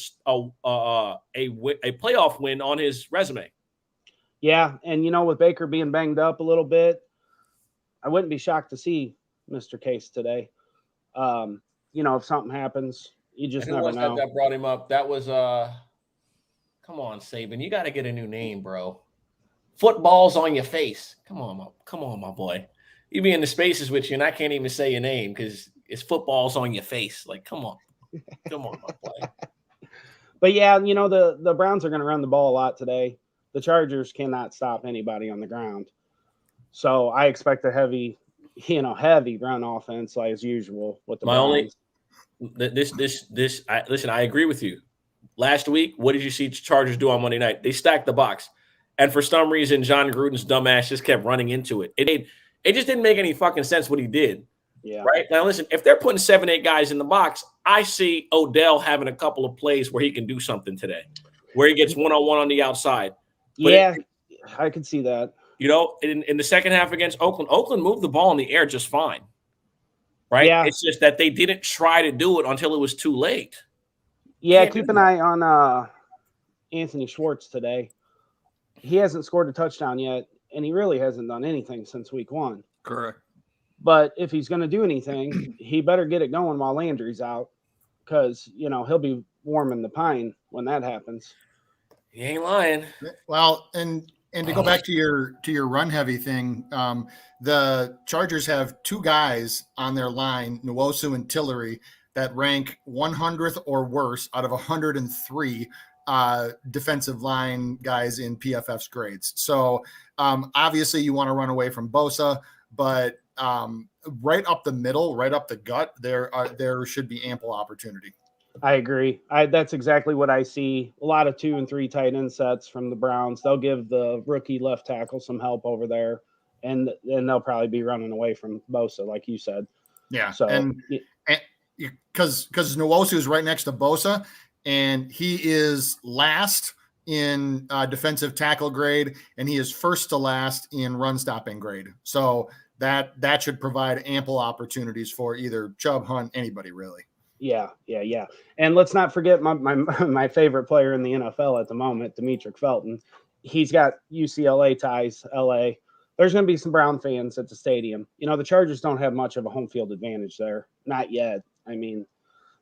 Speaker 2: playoff win on his resume.
Speaker 10: Yeah, and with Baker being banged up a little bit, I wouldn't be shocked to see Mr. Case today. If something happens, you just
Speaker 2: and who
Speaker 10: never
Speaker 2: was
Speaker 10: know.
Speaker 2: that brought him up? That was come on, Saban. You got to get a new name, bro. Football's on your face. Come on, my boy. You be in the spaces with you, and I can't even say your name because it's football's on your face. Like, come on, my boy.
Speaker 10: But yeah, the Browns are going to run the ball a lot today. The Chargers cannot stop anybody on the ground, so I expect a heavy run offense, like as usual with the Browns.
Speaker 2: Listen, I agree with you. Last week, what did you see Chargers do on Monday night? They stacked the box. And for some reason, John Gruden's dumbass just kept running into it. It just didn't make any fucking sense what he did.
Speaker 10: Yeah.
Speaker 2: Right? Now, listen, if they're putting 7-8 guys in the box, I see Odell having a couple of plays where he can do something today, where he gets one-on-one on the outside. But
Speaker 10: I can see that.
Speaker 2: In the second half against Oakland moved the ball in the air just fine. Right?
Speaker 10: Yeah.
Speaker 2: It's just that they didn't try to do it until it was too late.
Speaker 10: Yeah, keep an eye on Anthony Schwartz today. He hasn't scored a touchdown yet, and he really hasn't done anything since week 1.
Speaker 1: Correct.
Speaker 10: But if he's going to do anything, he better get it going while Landry's out because, he'll be warming the pine when that happens.
Speaker 2: He ain't lying.
Speaker 5: Well, and to go back to your run heavy thing, the Chargers have 2 guys on their line, Nwosu and Tillery, that rank 100th or worse out of 103 defensive line guys in PFF's grades. So obviously you want to run away from Bosa, but right up the middle, right up the gut, there should be ample opportunity.
Speaker 10: I agree. That's exactly what I see. A lot of 2 and 3 tight end sets from the Browns. They'll give the rookie left tackle some help over there, and they'll probably be running away from Bosa, like you said.
Speaker 5: Yeah.
Speaker 10: So
Speaker 5: and because Nwosu is right next to Bosa, and he is last in defensive tackle grade, and he is first to last in run stopping grade. So that should provide ample opportunities for either Chubb, Hunt, anybody really.
Speaker 10: Yeah. And let's not forget my favorite player in the NFL at the moment, Demetric Felton. He's got UCLA ties, LA. There's going to be some Brown fans at the stadium. The Chargers don't have much of a home field advantage there. Not yet. I mean,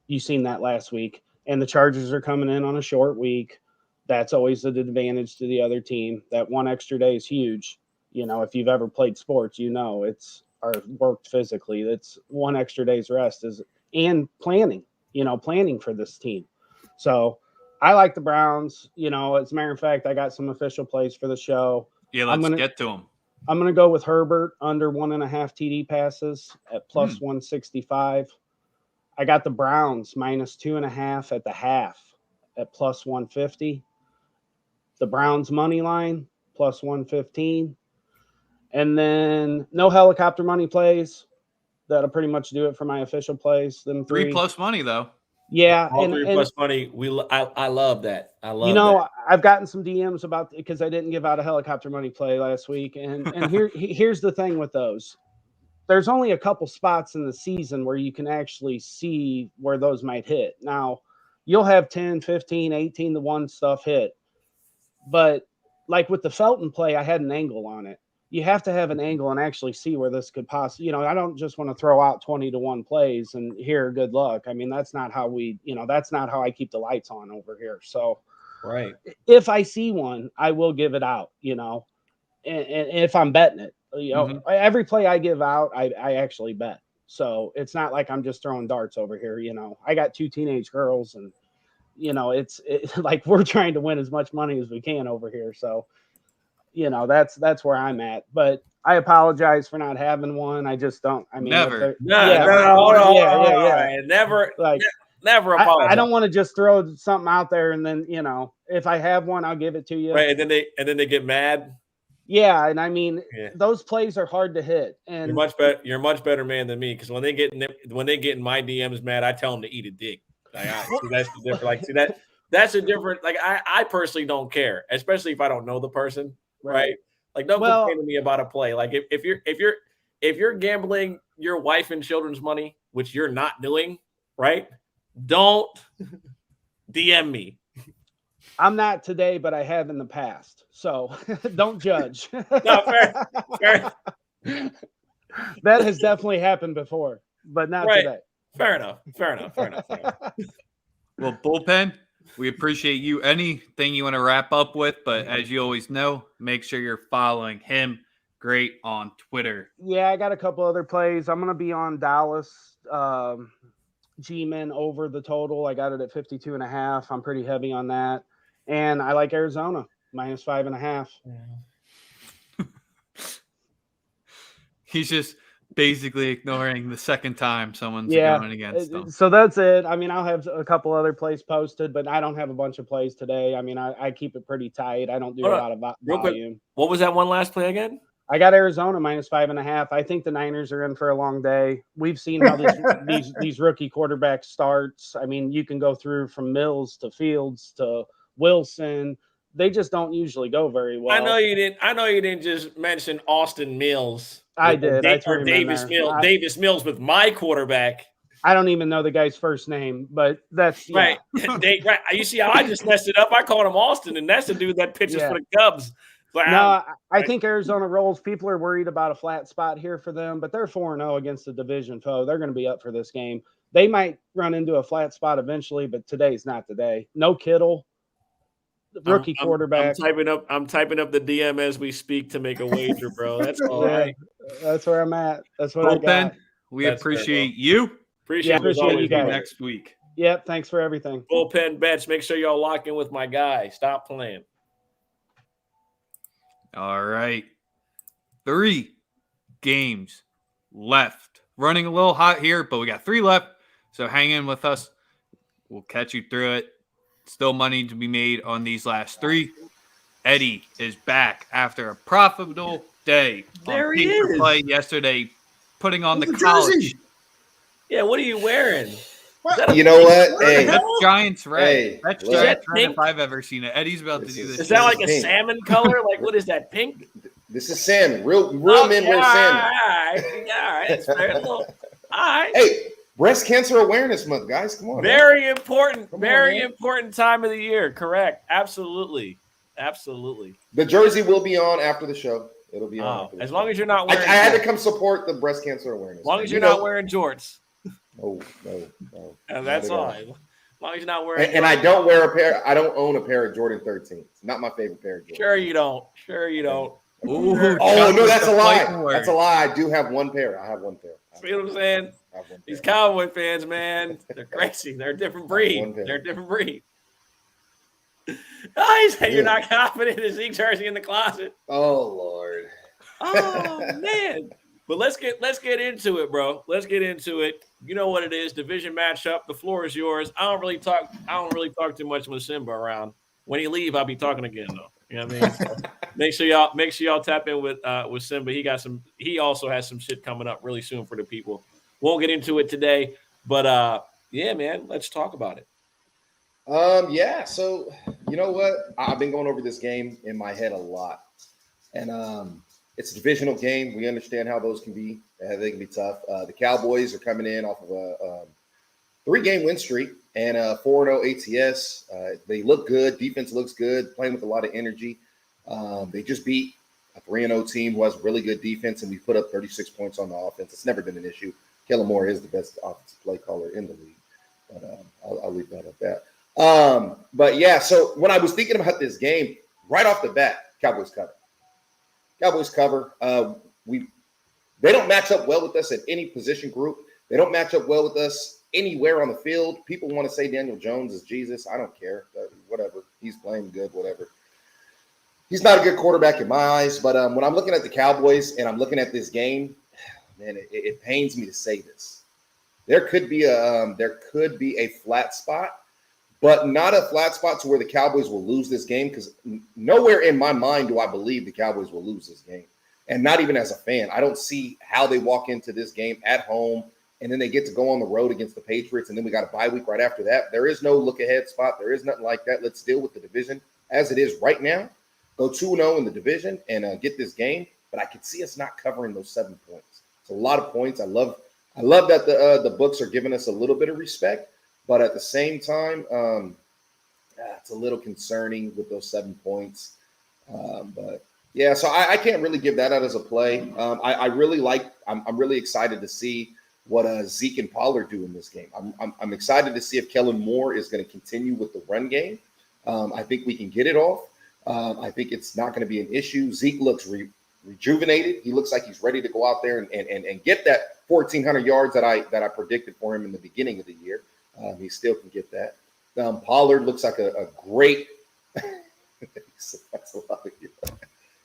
Speaker 10: you've seen that last week. And the Chargers are coming in on a short week. That's always an advantage to the other team. That one extra day is huge. If you've ever played sports, it's or worked physically. That's one extra day's rest and planning for this team. So I like the Browns. As a matter of fact, I got some official plays for the show.
Speaker 1: Yeah, let's get to them.
Speaker 10: I'm going to go with Herbert under 1.5 TD passes at plus 165. I got the Browns minus 2.5 at the half at plus 150. The Browns money line plus 115. And then no helicopter money plays. That'll pretty much do it for my official plays. Them 3
Speaker 1: plus money though.
Speaker 10: Yeah,
Speaker 2: all 3 plus money. I love that. I love. That.
Speaker 10: I've gotten some DMs about because I didn't give out a helicopter money play last week, and here's the thing with those. There's only a couple spots in the season where you can actually see where those might hit. Now, you'll have 10, 15, 18 to 1 stuff hit. But like with the Felton play, I had an angle on it. You have to have an angle and actually see where this could possibly, I don't just want to throw out 20 to 1 plays and here, good luck. I mean, that's not how that's not how I keep the lights on over here. So
Speaker 2: right.
Speaker 10: If I see one, I will give it out, and if I'm betting it, every play I give out, I actually bet. So it's not like I'm just throwing darts over here. I got 2 teenage girls and, it's like we're trying to win as much money as we can over here. So, that's where I'm at. But I apologize for not having one. I just don't. I mean,
Speaker 2: never. Never apologize.
Speaker 10: I don't want to just throw something out there and then, if I have one, I'll give it to you.
Speaker 2: Right, and then they get mad.
Speaker 10: Yeah, and I mean, those plays are hard to hit. And
Speaker 2: you're a much better man than me because when they get in my DMs mad, I tell them to eat a dick. That's the difference. Like, see that's a different. Like, I personally don't care, especially if I don't know the person. Right? Like, don't complain to me about a play. Like, if you're gambling your wife and children's money, which you're not doing, right? Don't DM me.
Speaker 10: I'm not today, but I have in the past. So don't judge.
Speaker 2: No, fair.
Speaker 10: That has definitely happened before, but not
Speaker 2: Right.
Speaker 10: today.
Speaker 2: Fair enough.
Speaker 1: Well, Bullpen, we appreciate you. Anything you want to wrap up with, but as you always know, make sure you're following him great on Twitter.
Speaker 10: Yeah, I got a couple other plays. I'm going to be on Dallas G-Men over the total. I got it at 52.5. I'm pretty heavy on that. And I like Arizona -5.5.
Speaker 1: He's just basically ignoring the second time someone's going against them.
Speaker 10: So that's it. I mean, I'll have a couple other plays posted, but I don't have a bunch of plays today. I mean, I keep it pretty tight. I don't do a lot of volume.
Speaker 2: What was that one last play again?
Speaker 10: I got Arizona -5.5. I think the Niners are in for a long day. We've seen how these rookie quarterbacks starts. I mean, you can go through from Mills to Fields to Wilson. They just don't usually go very well.
Speaker 2: I know you didn't just mention Austin Mills.
Speaker 10: I did.
Speaker 2: Or Davis Mills with my quarterback.
Speaker 10: I don't even know the guy's first name, but that's
Speaker 2: right. Right. You see how I just messed it up? I called him Austin, and that's the dude that pitches for the Cubs.
Speaker 10: No, I think Arizona rolls. People are worried about a flat spot here for them, but they're 4-0 against the division foe. They're going to be up for this game. They might run into a flat spot eventually, but today's not the day. No Kittle, rookie quarterback.
Speaker 2: I'm typing up the DM as we speak to make a wager, bro. That's all right.
Speaker 10: That's where I'm at. That's what I got.
Speaker 1: We appreciate you.
Speaker 10: Appreciate you guys.
Speaker 1: Next week.
Speaker 10: Yep. Thanks for everything.
Speaker 2: Bullpen bets. Make sure y'all lock in with my guy. Stop playing.
Speaker 1: All right. 3 games left. Running a little hot here, but we got 3 left. So hang in with us. We'll catch you through it. Still money to be made on these last 3. Eddie is back after a profitable day.
Speaker 2: There he is.
Speaker 1: Play yesterday, putting on the college.
Speaker 2: Jersey. Yeah, what are you wearing?
Speaker 11: You know what? Hey,
Speaker 1: that's Giants red.
Speaker 11: Hey,
Speaker 1: that's Giants red if I've ever seen it. Eddie's about to do this.
Speaker 2: Is that like a salmon color? Like, what is that, pink?
Speaker 11: This is salmon. Real men wear salmon.
Speaker 2: All right. That's fair. All right.
Speaker 11: Hey, Breast Cancer Awareness Month, guys. Come on.
Speaker 2: Very important. Very important time of the year. Correct. Absolutely.
Speaker 11: The jersey will be on after the show. It'll be on.
Speaker 2: As long as you're not wearing.
Speaker 11: I had to come support the breast cancer awareness.
Speaker 2: As long as you're not wearing jorts.
Speaker 11: No.
Speaker 2: And that's all. As long as you're not wearing.
Speaker 11: And I don't wear a pair. I don't own a pair of Jordan 13s. Not my favorite pair of Jordan.
Speaker 2: Sure you don't.
Speaker 1: Ooh,
Speaker 11: oh no, that's a lie. That's a lie. I do have one pair. I have one pair.
Speaker 2: See what I'm saying? These Cowboy fans, man, they're crazy. They're a different breed. Oh, he said you're not confident in the Zeke jersey in the closet.
Speaker 11: Oh Lord.
Speaker 2: Oh man. But let's get into it, bro. Let's get into it. You know what it is. Division matchup. The floor is yours. I don't really talk too much with Simba around. When he leave, I'll be talking again though. You know what I mean? So make sure y'all tap in with Simba. He also has some shit coming up really soon for the people. Won't get into it today, but yeah, man, let's talk about it.
Speaker 11: Yeah, so you know what? I've been going over this game in my head a lot. And it's a divisional game. We understand how those can be. They can be tough. The Cowboys are coming in off of a 3-game win streak and a 4-0 ATS. They look good. Defense looks good, playing with a lot of energy. They just beat a 3-0 team who has really good defense, and we put up 36 points on the offense. It's never been an issue. Kellen Moore is the best offensive play caller in the league. But I'll leave that at that. But yeah, so when I was thinking about this game, right off the bat, Cowboys cover. They don't match up well with us at any position group. They don't match up well with us anywhere on the field. People want to say Daniel Jones is Jesus. I don't care. Whatever. He's playing good, whatever. He's not a good quarterback in my eyes. But when I'm looking at the Cowboys and I'm looking at this game, man, it pains me to say this. There could be a flat spot, but not a flat spot to where the Cowboys will lose this game, because nowhere in my mind do I believe the Cowboys will lose this game. And not even as a fan. I don't see how they walk into this game at home and then they get to go on the road against the Patriots, and then we got a bye week right after that. There is no look-ahead spot. There is nothing like that. Let's deal with the division as it is right now. Go 2-0 in the division and get this game. But I could see us not covering those 7 points. It's a lot of points. I love that the books are giving us a little bit of respect. But at the same time, it's a little concerning with those 7 points. But Yeah, so I can't really give that out as a play. I'm really excited to see what Zeke and Pollard do in this game. I'm excited to see if Kellen Moore is going to continue with the run game. I think we can get it off. I think it's not going to be an issue. Zeke looks rejuvenated. He looks like he's ready to go out there and get that 1,400 yards that I predicted for him in the beginning of the year. He still can get that. Pollard looks like a great. That's a lot.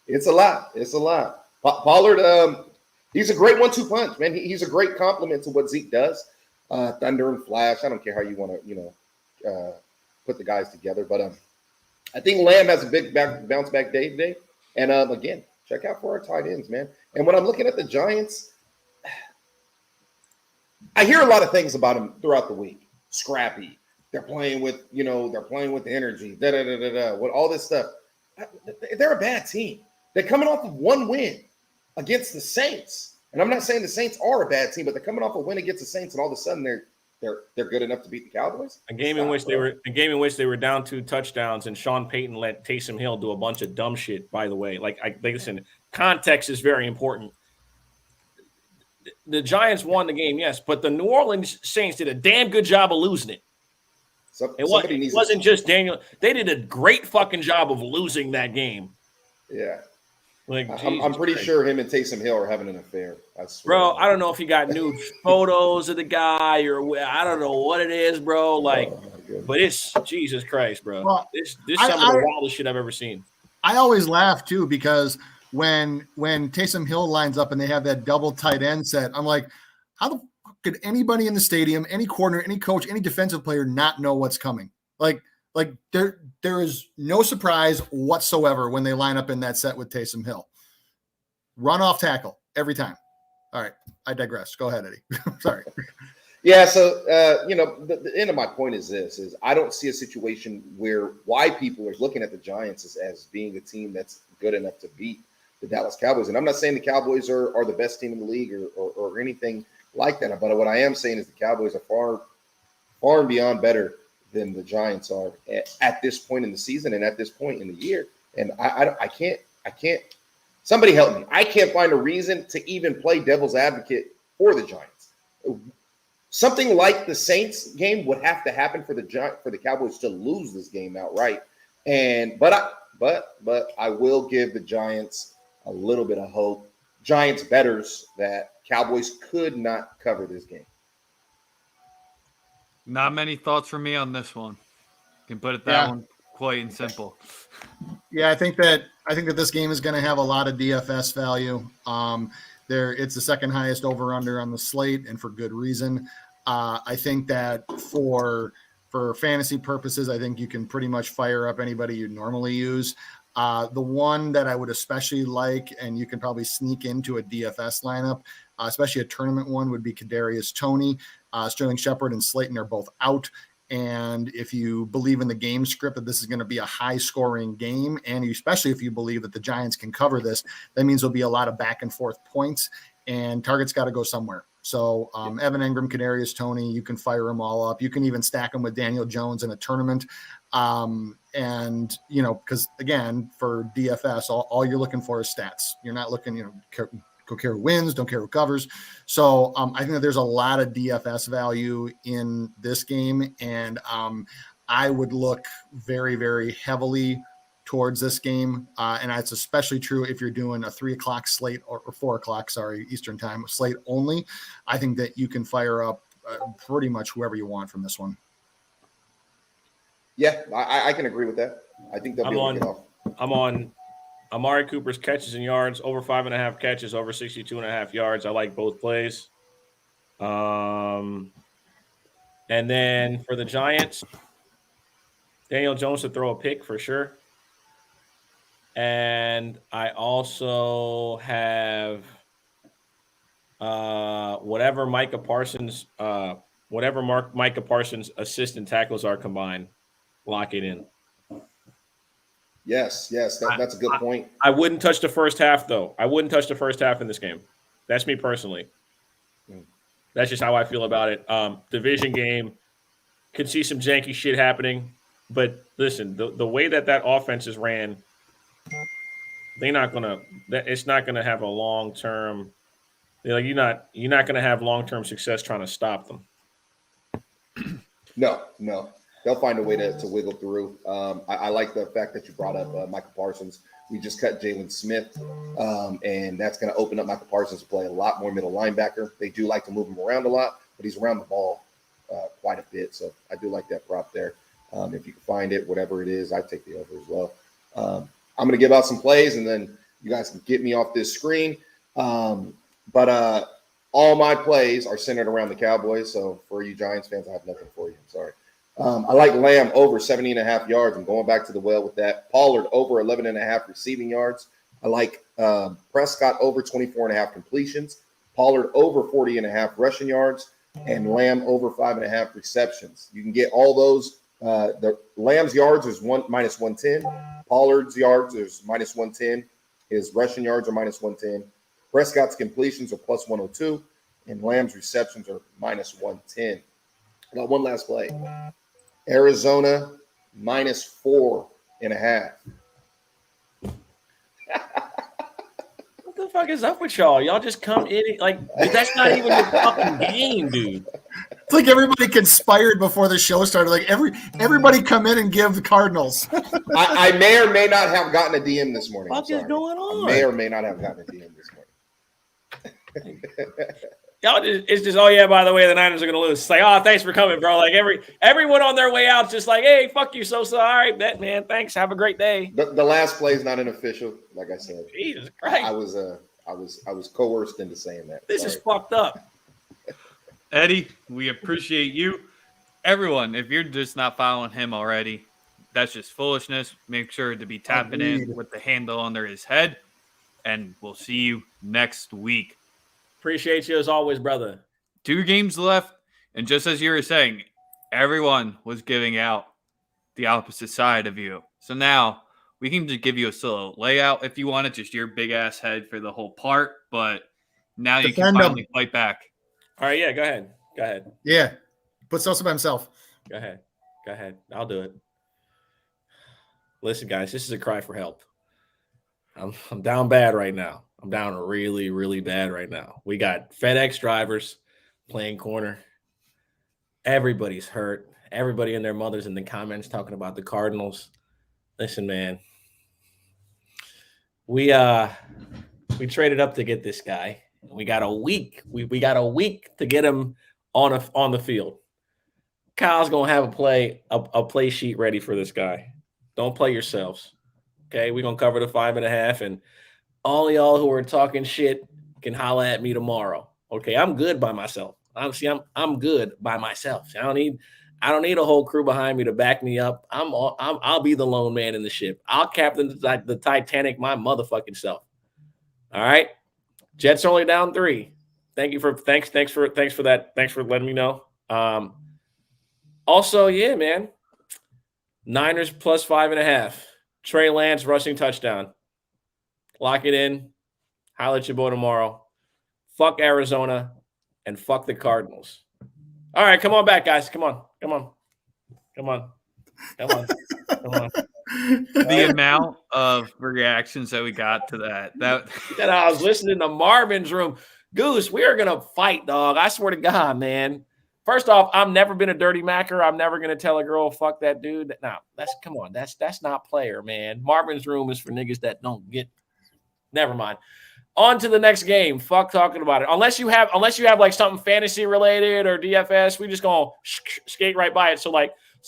Speaker 11: It's a lot. It's a lot. Pollard, he's a great 1-2 punch, man. He's a great complement to what Zeke does. Thunder and flash. I don't care how you want to, put the guys together, but I think Lamb has a big bounce back day today. And again, check out for our tight ends, man. And when I'm looking at the Giants, I hear a lot of things about them throughout the week. Scrappy. They're playing with, they're playing with energy. With all this stuff. They're a bad team. They're coming off of one win against the Saints. And I'm not saying the Saints are a bad team, but they're coming off a win against the Saints, and all of a sudden they're good enough to beat the Cowboys.
Speaker 2: A game in which they were down 2 touchdowns, and Sean Payton let Taysom Hill do a bunch of dumb shit. By the way, listen, context is very important. The Giants won the game, yes, but the New Orleans Saints did a damn good job of losing it. It wasn't just Daniel. They did a great fucking job of losing that game.
Speaker 11: Yeah.
Speaker 2: I'm
Speaker 11: pretty sure him and Taysom Hill are having an affair. I swear.
Speaker 2: Bro, I don't know if you got new photos of the guy or I don't know what it is, bro. But it's Jesus Christ, bro.
Speaker 5: Well,
Speaker 2: this some of the wildest shit I've ever seen.
Speaker 5: I always laugh too because when Taysom Hill lines up and they have that double tight end set, I'm like, how the fuck could anybody in the stadium, any corner, any coach, any defensive player not know what's coming? Like there is no surprise whatsoever when they line up in that set with Taysom Hill. Run off tackle every time. All right, I digress. Go ahead, Eddie. Sorry.
Speaker 11: Yeah, so the end of my point is this: is I don't see a situation why people are looking at the Giants as being a team that's good enough to beat the Dallas Cowboys. And I'm not saying the Cowboys are the best team in the league or anything like that. But what I am saying is the Cowboys are far and beyond better than the Giants are at this point in the season and at this point in the year. And I can't. Somebody help me. I can't find a reason to even play devil's advocate for the Giants. Something like the Saints game would have to happen for the Cowboys to lose this game outright. But I will give the Giants a little bit of hope. Giants bettors that Cowboys could not cover this game.
Speaker 1: Not many thoughts from me on this one. Can put it that one quite and simple.
Speaker 5: Yeah, I think that this game is going to have a lot of DFS value. It's the second highest over/under on the slate, and for good reason. I think that for fantasy purposes, I think you can pretty much fire up anybody you normally use. The one that I would especially like, and you can probably sneak into a DFS lineup, especially a tournament one, would be Kadarius Toney. Sterling Shepard and Slayton are both out. And if you believe in the game script that this is going to be a high-scoring game, and especially if you believe that the Giants can cover this, that means there'll be a lot of back-and-forth points, and targets got to go somewhere. So Evan Ingram, Kadarius Toney, you can fire them all up. You can even stack them with Daniel Jones in a tournament. And, because, again, for DFS, all you're looking for is stats. You're not looking, don't care who wins, don't care who covers. So I think that there's a lot of DFS value in this game, and I would look very, very heavily towards this game, and it's especially true if you're doing a 3:00 slate or 4:00, Eastern time slate only. I think that you can fire up pretty much whoever you want from this one.
Speaker 11: Yeah, I can agree with that. I think they'll be able to get off.
Speaker 2: I'm on Amari Cooper's catches and yards, over 5.5 catches, over 62.5 yards. I like both plays. And then for the Giants, Daniel Jones to throw a pick for sure. And I also have whatever Micah Parsons assistant tackles are combined, lock it in.
Speaker 11: Yes, that's a good point.
Speaker 2: I wouldn't touch the first half, though. I wouldn't touch the first half in this game. That's me personally. That's just how I feel about it. Division game, could see some janky shit happening. But listen, the way that offense is ran, they're not gonna. It's not gonna have a long term. Like you're not gonna have long term success trying to stop them.
Speaker 11: No. They'll find a way to wiggle through. I like the fact that you brought up Michael Parsons. We just cut Jalen Smith, and that's going to open up Michael Parsons to play a lot more middle linebacker. They do like to move him around a lot, but he's around the ball quite a bit. So I do like that prop there. If you can find it, whatever it is, I take the over as well. I'm going to give out some plays, and then you guys can get me off this screen. But all my plays are centered around the Cowboys. So for you Giants fans, I have nothing for you. I'm sorry. I like Lamb over 70.5 yards. I'm going back to the well with that. Pollard over 11.5 receiving yards. I like Prescott over 24.5 completions. Pollard over 40.5 rushing yards. And Lamb over 5.5 receptions. You can get all those. The Lamb's yards is minus 110. Pollard's yards is minus 110. His rushing yards are minus 110. Prescott's completions are plus 102. And Lamb's receptions are minus 110. I got one last play. Arizona minus 4.5.
Speaker 2: What the fuck is up with y'all? Y'all just come in like that's not even your fucking game, dude.
Speaker 5: It's like everybody conspired before the show started. Like everybody come in and give the Cardinals.
Speaker 11: I may or may not have gotten a DM this morning.
Speaker 2: What is going on?
Speaker 11: I may or may not have gotten a DM this morning.
Speaker 2: Y'all it's just, oh yeah, by the way, the Niners are gonna lose. It's like, oh, thanks for coming, bro. Like everyone on their way out, just like, hey, fuck you, so all right, bet, man. Thanks. Have a great day.
Speaker 11: The last play is not an official, like I said.
Speaker 2: Jesus Christ.
Speaker 11: I was coerced into saying that.
Speaker 2: This is fucked up.
Speaker 1: Eddie, we appreciate you. Everyone, if you're just not following him already, that's just foolishness. Make sure to be tapping in with the handle under his head, and we'll see you next week.
Speaker 2: Appreciate you as always, brother.
Speaker 1: 2 games left, and just as you were saying, everyone was giving out the opposite side of you. So now we can just give you a slow layout if you want it, just your big ass head for the whole part. But now you can finally fight back.
Speaker 2: All right, yeah, go ahead.
Speaker 5: Yeah, put Sosa by himself.
Speaker 2: Go ahead. I'll do it. Listen, guys, this is a cry for help. I'm down bad right now. I'm down really, really bad right now. We got FedEx drivers playing corner. Everybody's hurt. Everybody and their mothers in the comments talking about the Cardinals. Listen, man. We traded up to get this guy. We got a week. We got a week to get him on the field. Kyle's gonna have a play sheet ready for this guy. Don't play yourselves. Okay, we're gonna cover the 5.5, and all y'all who are talking shit can holler at me tomorrow. Okay, I'm good by myself. Honestly, I'm good by myself. I don't need a whole crew behind me to back me up. I'll be the lone man in the ship. I'll captain the Titanic my motherfucking self. All right, Jets are only down 3. Thanks for that. Thanks for letting me know. Also, yeah, man. Niners plus 5.5. Trey Lance rushing touchdown. Lock it in. Holla at your boy tomorrow. Fuck Arizona and fuck the Cardinals. All right, come on back, guys. Come on.
Speaker 1: The amount of reactions that we got to that
Speaker 2: I was listening to Marvin's room. Goose, we are gonna fight, dog. I swear to God, man. First off, I've never been a dirty macker. I'm never gonna tell a girl fuck that dude. No, that's not player, man. Marvin's room is for niggas that don't get. Never mind. On to the next game. Fuck talking about it. Unless you have like something fantasy related or DFS, we just gonna skate right by it. So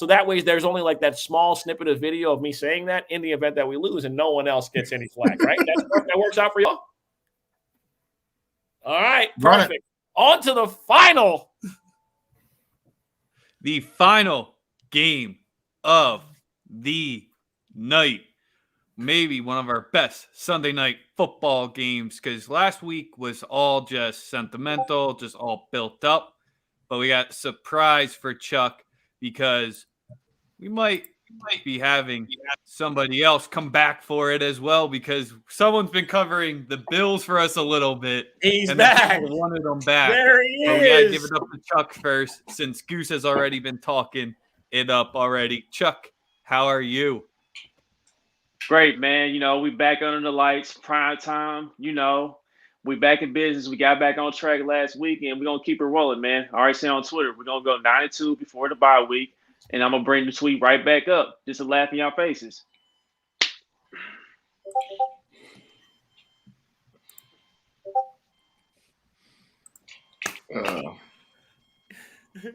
Speaker 2: that way there's only like that small snippet of video of me saying that in the event that we lose and no one else gets any flag, right? That works out for y'all. All right, perfect. On to the final.
Speaker 1: The final game of the night. Maybe one of our best Sunday night football games, because last week was all just sentimental, just all built up. But we got a surprise for Chuck, because we might be having somebody else come back for it as well, because someone's been covering the Bills for us a little bit.
Speaker 2: He's back.
Speaker 1: Wanted them back.
Speaker 2: There he is.
Speaker 1: We gotta give it up to Chuck first, since Goose has already been talking it up already. Chuck, how are you?
Speaker 12: Great, man. We back under the lights, prime time. We back in business. We got back on track last week, and we're going to keep it rolling, man. I already said on Twitter, we're going to go 9-2 before the bye week, and I'm going to bring the tweet right back up just to laugh in your faces.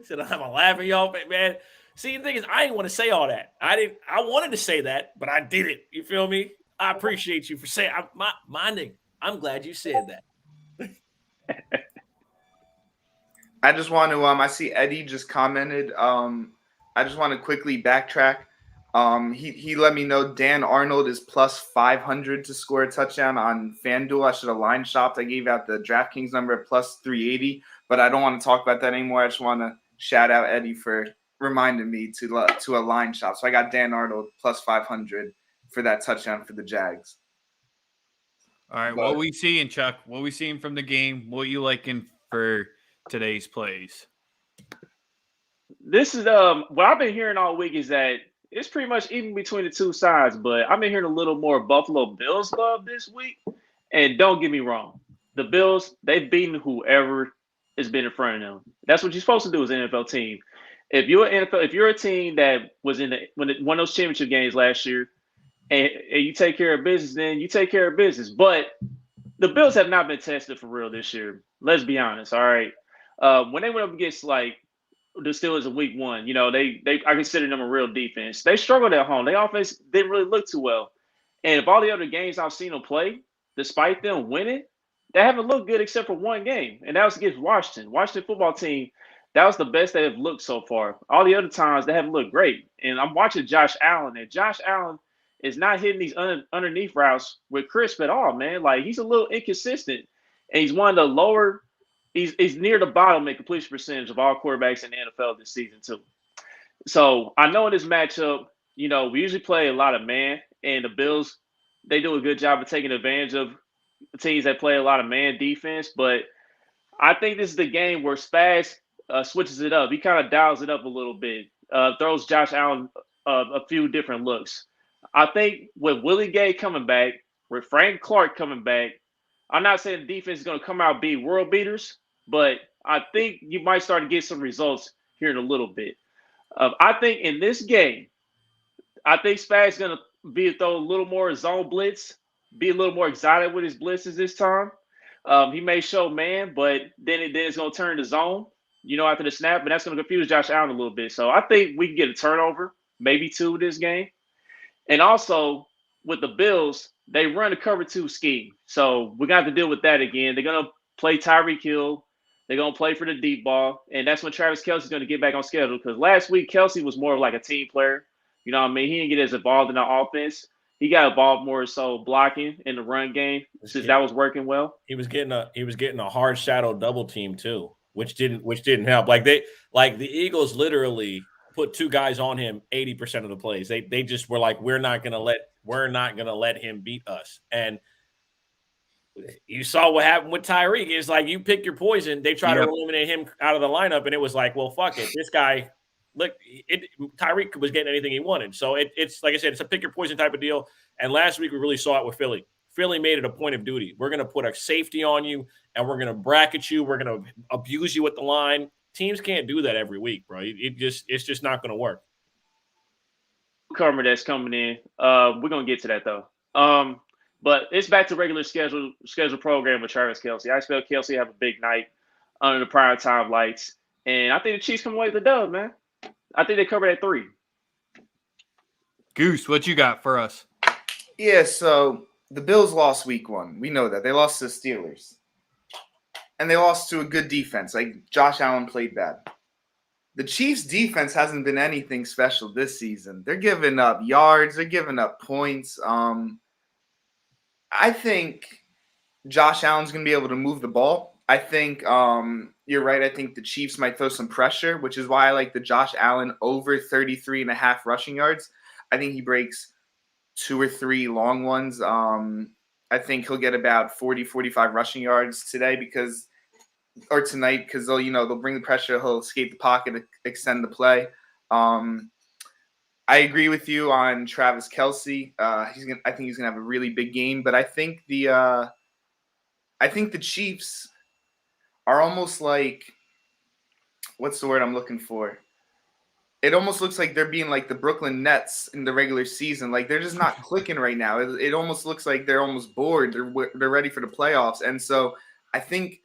Speaker 2: Said I'm a laughing y'all, man. See, the thing is, I didn't want to say all that. I wanted to say that, but I did it. You feel me? I appreciate you for saying. I'm glad you said that.
Speaker 7: I just want to. I see Eddie just commented. I just want to quickly backtrack. He let me know Dan Arnold is plus 500 to score a touchdown on FanDuel. I should have line shopped. I gave out the DraftKings number at plus 380, but I don't want to talk about that anymore. I just want to shout out Eddie for reminding me to a line shop. So I got Dan Arnold plus 500 for that touchdown for the Jags.
Speaker 1: All right, what we seeing, Chuck? What we seeing from the game? What you liking for today's plays?
Speaker 12: This is what I've been hearing all week is that it's pretty much even between the two sides, but I've been hearing a little more Buffalo Bills love this week. And don't get me wrong, the Bills, they've beaten whoever has been in front of them. That's what you're supposed to do as an NFL team. If you're a team that was in one of those championship games last year, and you take care of business, then you take care of business. But the Bills have not been tested for real this year. Let's be honest. All right, when they went up against like the Steelers in Week 1, I consider them a real defense. They struggled at home. Their offense didn't really look too well. And if all the other games I've seen them play, despite them winning, they haven't looked good except for one game, and that was against Washington. Washington football team. That was the best they have looked so far. All the other times, they haven't looked great. And I'm watching Josh Allen, and Josh Allen is not hitting these underneath routes with crisp at all, man. Like, he's a little inconsistent, and he's one of the lower – he's near the bottom in completion percentage of all quarterbacks in the NFL this season, too. So, I know in this matchup, we usually play a lot of man, and the Bills, they do a good job of taking advantage of teams that play a lot of man defense. But I think this is the game where Spags – switches it up. He kind of dials it up a little bit, throws Josh Allen a few different looks. I think with Willie Gay coming back, with Frank Clark coming back, I'm not saying the defense is going to come out and be world beaters, but I think you might start to get some results here in a little bit. I think in this game, I think Spags is going to throw a little more zone blitz, be a little more exotic with his blitzes this time. He may show man, but then it's going to turn to zone. After the snap, and that's going to confuse Josh Allen a little bit. So I think we can get a turnover, maybe 2 this game. And also, with the Bills, they run a cover 2 scheme. So we're going to have to deal with that again. They're going to play Tyreek Hill. They're going to play for the deep ball. And that's when Travis Kelce's going to get back on schedule. Because last week, Kelce was more of like a team player. You know what I mean? He didn't get as involved in the offense. He got involved more so blocking in the run game since that was working well.
Speaker 2: He was getting a hard shadow double team too, which didn't help. Like the Eagles literally put 2 guys on him 80% of the plays. They just were like, we're not gonna let him beat us. And you saw what happened with Tyreek. It's like you pick your poison. They try to eliminate him out of the lineup, and it was like, well, fuck it. This guy, look, Tyreek was getting anything he wanted. So it's like I said, it's a pick your poison type of deal. And last week we really saw it with Philly. Philly made it a point of duty. We're going to put a safety on you, and we're going to bracket you. We're going to abuse you at the line. Teams can't do that every week, bro. It's just not going to work.
Speaker 12: Cover that's coming in. We're going to get to that, though. But it's back to regular schedule program with Travis Kelce. I expect Kelce to have a big night under the prime time lights. And I think the Chiefs come away with the dub, man. I think they covered at 3.
Speaker 1: Goose, what you got for us?
Speaker 7: Yeah, so the Bills lost Week 1. We know that. They lost to the Steelers. And they lost to a good defense. Like, Josh Allen played bad. The Chiefs' defense hasn't been anything special this season. They're giving up yards. They're giving up points. I think Josh Allen's going to be able to move the ball. I think you're right. I think the Chiefs might throw some pressure, which is why I like the Josh Allen over 33.5 rushing yards. I think he breaks 2 or 3 long ones. I think he'll get about 40, 45 rushing yards tonight because they'll bring the pressure. He'll escape the pocket, extend the play. I agree with you on Travis Kelce. I think he's gonna have a really big game, but I think the Chiefs are almost like, what's the word I'm looking for? It almost looks like they're being like the Brooklyn Nets in the regular season. Like they're just not clicking right now. It almost looks like they're almost bored. They're ready for the playoffs, and so I think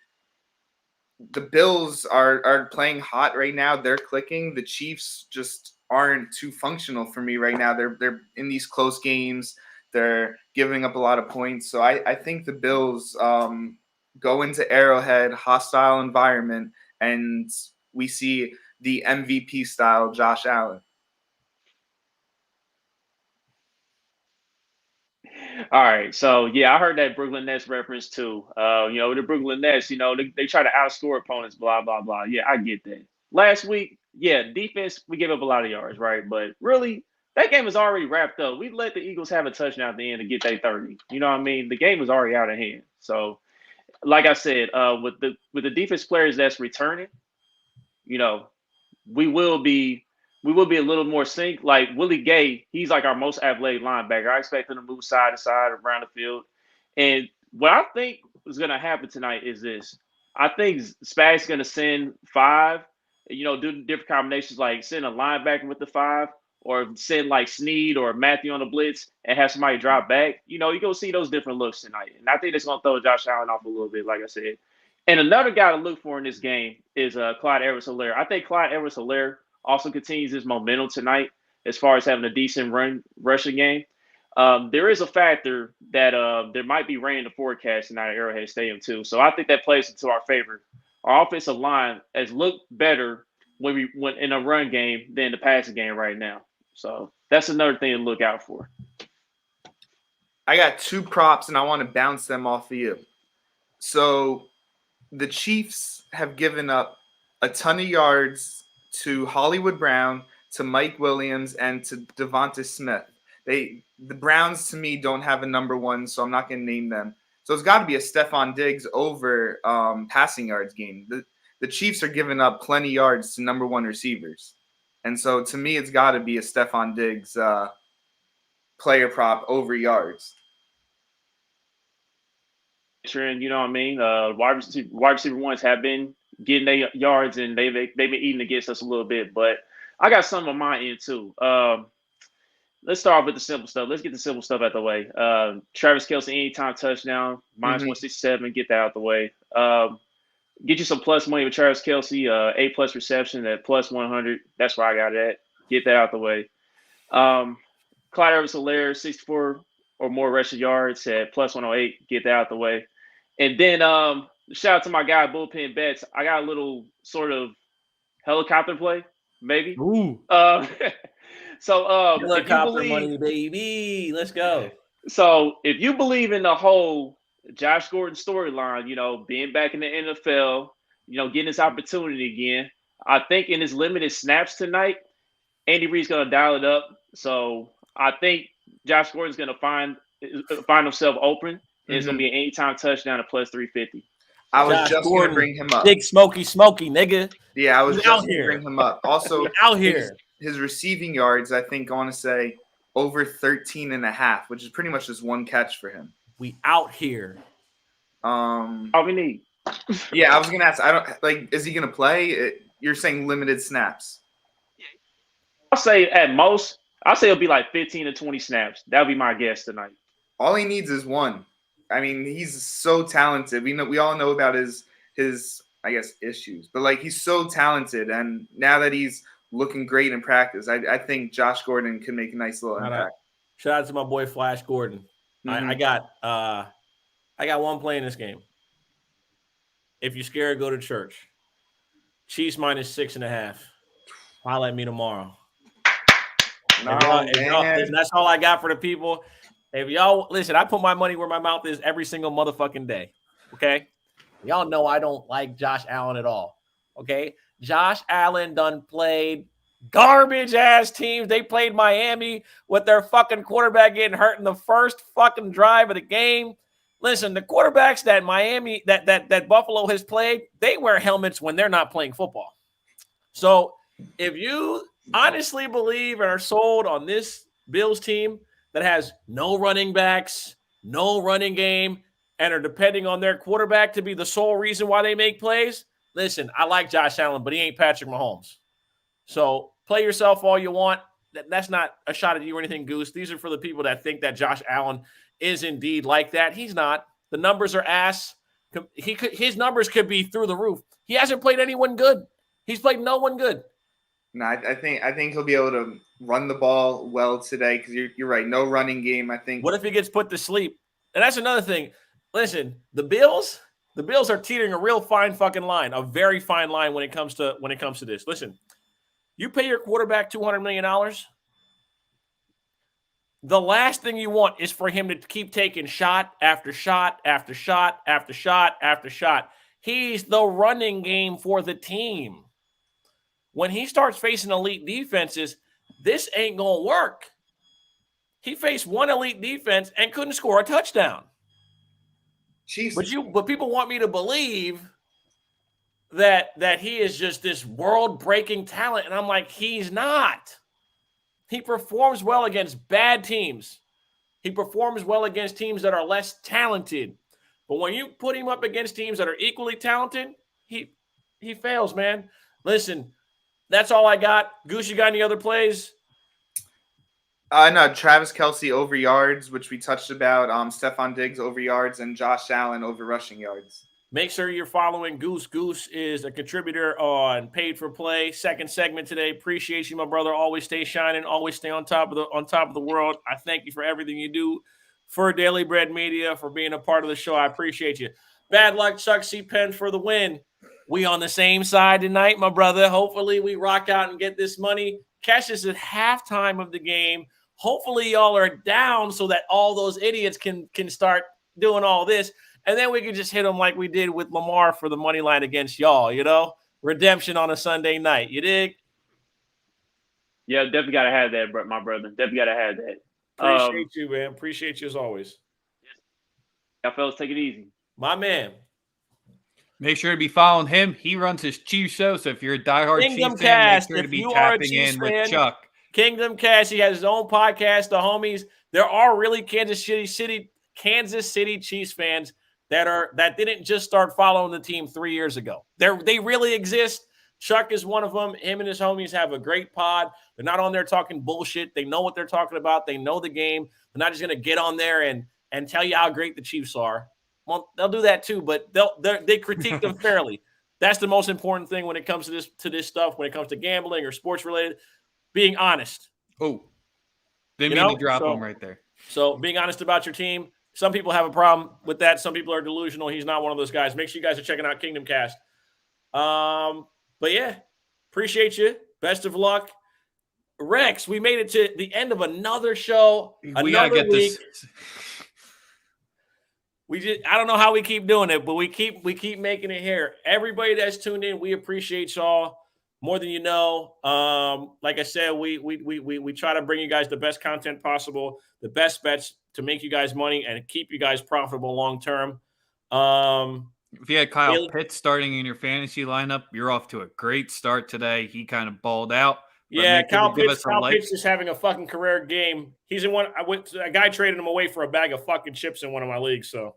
Speaker 7: the Bills are playing hot right now. They're clicking. The Chiefs just aren't too functional for me right now. They're in these close games. They're giving up a lot of points. So I think the Bills go into Arrowhead, hostile environment, and we see the MVP style Josh Allen.
Speaker 12: All right, so yeah, I heard that Brooklyn Nets reference too. The Brooklyn Nets, they try to outscore opponents, blah blah blah. Yeah, I get that. Last week, yeah, defense, we gave up a lot of yards, right? But really, that game was already wrapped up. We let the Eagles have a touchdown at the end to get their 30. You know what I mean? The game was already out of hand. So, like I said, with the defense players that's returning, we will be a little more synced. Like Willie Gay, he's like our most athletic linebacker. I expect him to move side to side around the field. And what I think is going to happen tonight is this. I think Spag's going to send 5, do different combinations, like send a linebacker with the 5 or send like Snead or Matthew on the blitz and have somebody drop back. You're going to see those different looks tonight. And I think that's going to throw Josh Allen off a little bit, like I said. And another guy to look for in this game is Clyde Edwards-Helaire. I think Clyde Edwards-Helaire also continues his momentum tonight as far as having a decent rushing game. There is a factor that there might be rain in the forecast tonight at Arrowhead Stadium too. So I think that plays into our favor. Our offensive line has looked better when in a run game than the passing game right now. So that's another thing to look out for.
Speaker 7: I got 2 props and I want to bounce them off of you. So the Chiefs have given up a ton of yards to Hollywood Brown, to Mike Williams, and to Devonta Smith. The Browns, to me, don't have a number 1, so I'm not going to name them. So it's got to be a Stephon Diggs over passing yards game. The Chiefs are giving up plenty yards to number 1 receivers. And so to me, it's got to be a Stephon Diggs player prop over yards.
Speaker 12: You know what I mean? Wide receiver ones have been getting their yards, and they've been eating against us a little bit. But I got some on my end too. Let's start off with the simple stuff. Let's get the simple stuff out the way. Travis Kelce anytime touchdown, minus 167. Get that out the way. Get you some plus money with Travis Kelce. A+ reception at plus 100. That's where I got it at. Get that out the way. Clyde Edwards-Helaire 64 or more rushing yards at plus 108. Get that out the way. And then shout out to my guy, Bullpen Bets. I got a little sort of helicopter play, maybe.
Speaker 2: Ooh.
Speaker 12: So
Speaker 2: helicopter money, baby. Let's go.
Speaker 12: So if you believe in the whole Josh Gordon storyline, being back in the NFL, getting this opportunity again, I think in his limited snaps tonight, Andy Reid's going to dial it up. So I think Josh Gordon's going to find himself open. And it's going to be an anytime touchdown at plus 350.
Speaker 7: I was just going to bring him up.
Speaker 2: Big smoky, nigga.
Speaker 7: Yeah, I was just going to bring him up. Also,
Speaker 2: out here.
Speaker 7: His receiving yards, I think I want to say over 13.5, which is pretty much just one catch for him.
Speaker 2: We out here.
Speaker 12: All we need.
Speaker 7: Yeah, I was going to ask, is he going to play? You're saying limited snaps.
Speaker 12: I'll say at most, it'll be like 15 to 20 snaps. That'll be my guess tonight.
Speaker 7: All he needs is 1. I mean, he's so talented. We all know about his I guess issues, but he's so talented, and now that he's looking great in practice, I think Josh Gordon can make a nice little impact.
Speaker 2: Shout out to my boy Flash Gordon. I got 1 play in this game. If you're scared, go to church. Chiefs minus 6.5. Holla at me tomorrow. That's all I got for the people. If y'all listen, I put my money where my mouth is every single motherfucking day. Okay, y'all know I don't like Josh Allen at all. Okay, Josh Allen done played garbage ass teams. They played Miami with their fucking quarterback getting hurt in the first fucking drive of the game. Listen, the quarterbacks that Miami, that Buffalo has played, they wear helmets when they're not playing football. So if you honestly believe and are sold on this Bills team that has no running backs, no running game, and are depending on their quarterback to be the sole reason why they make plays, listen, I like Josh Allen, but he ain't Patrick Mahomes. So play yourself all you want. That's not a shot at you or anything, Goose. These are for the people that think that Josh Allen is indeed like that. He's not. The numbers are ass. His numbers could be through the roof. He hasn't played anyone good. He's played no one good.
Speaker 7: No, I think he'll be able to run the ball well today because you're right. No running game. I think.
Speaker 2: What if he gets put to sleep? And that's another thing. Listen, the Bills are teetering a real fine fucking line, a very fine line when it comes to this. Listen, you pay your quarterback $200 million. The last thing you want is for him to keep taking shot after shot after shot after shot after shot. He's the running game for the team. When he starts facing elite defenses, this ain't going to work. He faced one elite defense and couldn't score a touchdown.
Speaker 7: Jesus.
Speaker 2: But people want me to believe that he is just this world-breaking talent, and I'm like, he's not. He performs well against bad teams. He performs well against teams that are less talented. But when you put him up against teams that are equally talented, he fails, man. Listen, that's all I got. Goose, you got any other plays?
Speaker 7: No, Travis Kelce over yards, which we touched about. Stephon Diggs over yards, and Josh Allen over rushing yards.
Speaker 2: Make sure you're following Goose. Goose is a contributor on Paid for Play. Second segment today. Appreciate you, my brother. Always stay shining. Always stay on top of the world. I thank you for everything you do for Daily Bread Media, for being a part of the show. I appreciate you. Bad luck, Chuck C. Penn, for the win. We on the same side tonight, my brother. Hopefully we rock out and get this money. Catch us at halftime of the game. Hopefully y'all are down so that all those idiots can start doing all this. And then we can just hit them like we did with Lamar for the money line against y'all, you know? Redemption on a Sunday night. You dig?
Speaker 12: Yeah, definitely got to have that, my brother. Definitely got to have that.
Speaker 2: Appreciate you, man. Appreciate you as always.
Speaker 12: Y'all fellas, take it easy.
Speaker 2: My man.
Speaker 1: Make sure to be following him. He runs his Chiefs show, so if you're a diehard
Speaker 2: Kingdom
Speaker 1: Chiefs fan,
Speaker 2: Cast,
Speaker 1: make sure to
Speaker 2: if
Speaker 1: be
Speaker 2: you are a
Speaker 1: tapping
Speaker 2: Chiefs
Speaker 1: in
Speaker 2: fan,
Speaker 1: with Chuck.
Speaker 2: Kingdom Cast, he has his own podcast, The Homies. There are really Kansas City Chiefs fans that didn't just start following the team 3 years ago. They really exist. Chuck is one of them. Him and his homies have a great pod. They're not on there talking bullshit. They know what they're talking about. They know the game. They're not just going to get on there and tell you how great the Chiefs are. Well, they'll do that too, but they critique them fairly. That's the most important thing when it comes to this stuff, when it comes to gambling or sports related, being honest.
Speaker 1: Oh, didn't mean to drop him right there.
Speaker 2: So being honest about your team. Some people have a problem with that. Some people are delusional. He's not one of those guys. Make sure you guys are checking out Kingdom Cast. But yeah, appreciate you. Best of luck. Rex, we made it to the end of another show.
Speaker 1: We gotta get
Speaker 2: week.
Speaker 1: this.
Speaker 2: I don't know how we keep doing it, but we keep making it here. Everybody that's tuned in, we appreciate y'all more than you know. Like I said, we try to bring you guys the best content possible, the best bets to make you guys money and keep you guys profitable long term.
Speaker 1: If you had Kyle Pitts starting in your fantasy lineup, you're off to a great start today. He kind of balled out.
Speaker 2: Yeah, Kyle Pitts is having a fucking career game. He's in one. A guy traded him away for a bag of fucking chips in one of my leagues. So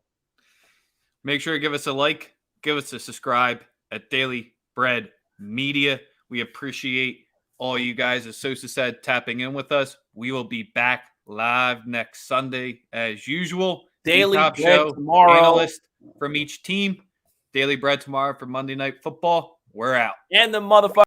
Speaker 1: make sure to give us a like, give us a subscribe at Daily Bread Media. We appreciate all you guys, as Sosa said, tapping in with us. We will be back live next Sunday as usual.
Speaker 2: Daily
Speaker 1: Top
Speaker 2: Bread
Speaker 1: show
Speaker 2: tomorrow.
Speaker 1: Analyst from each team. Daily Bread tomorrow for Monday Night Football. We're out.
Speaker 2: And the motherfucker.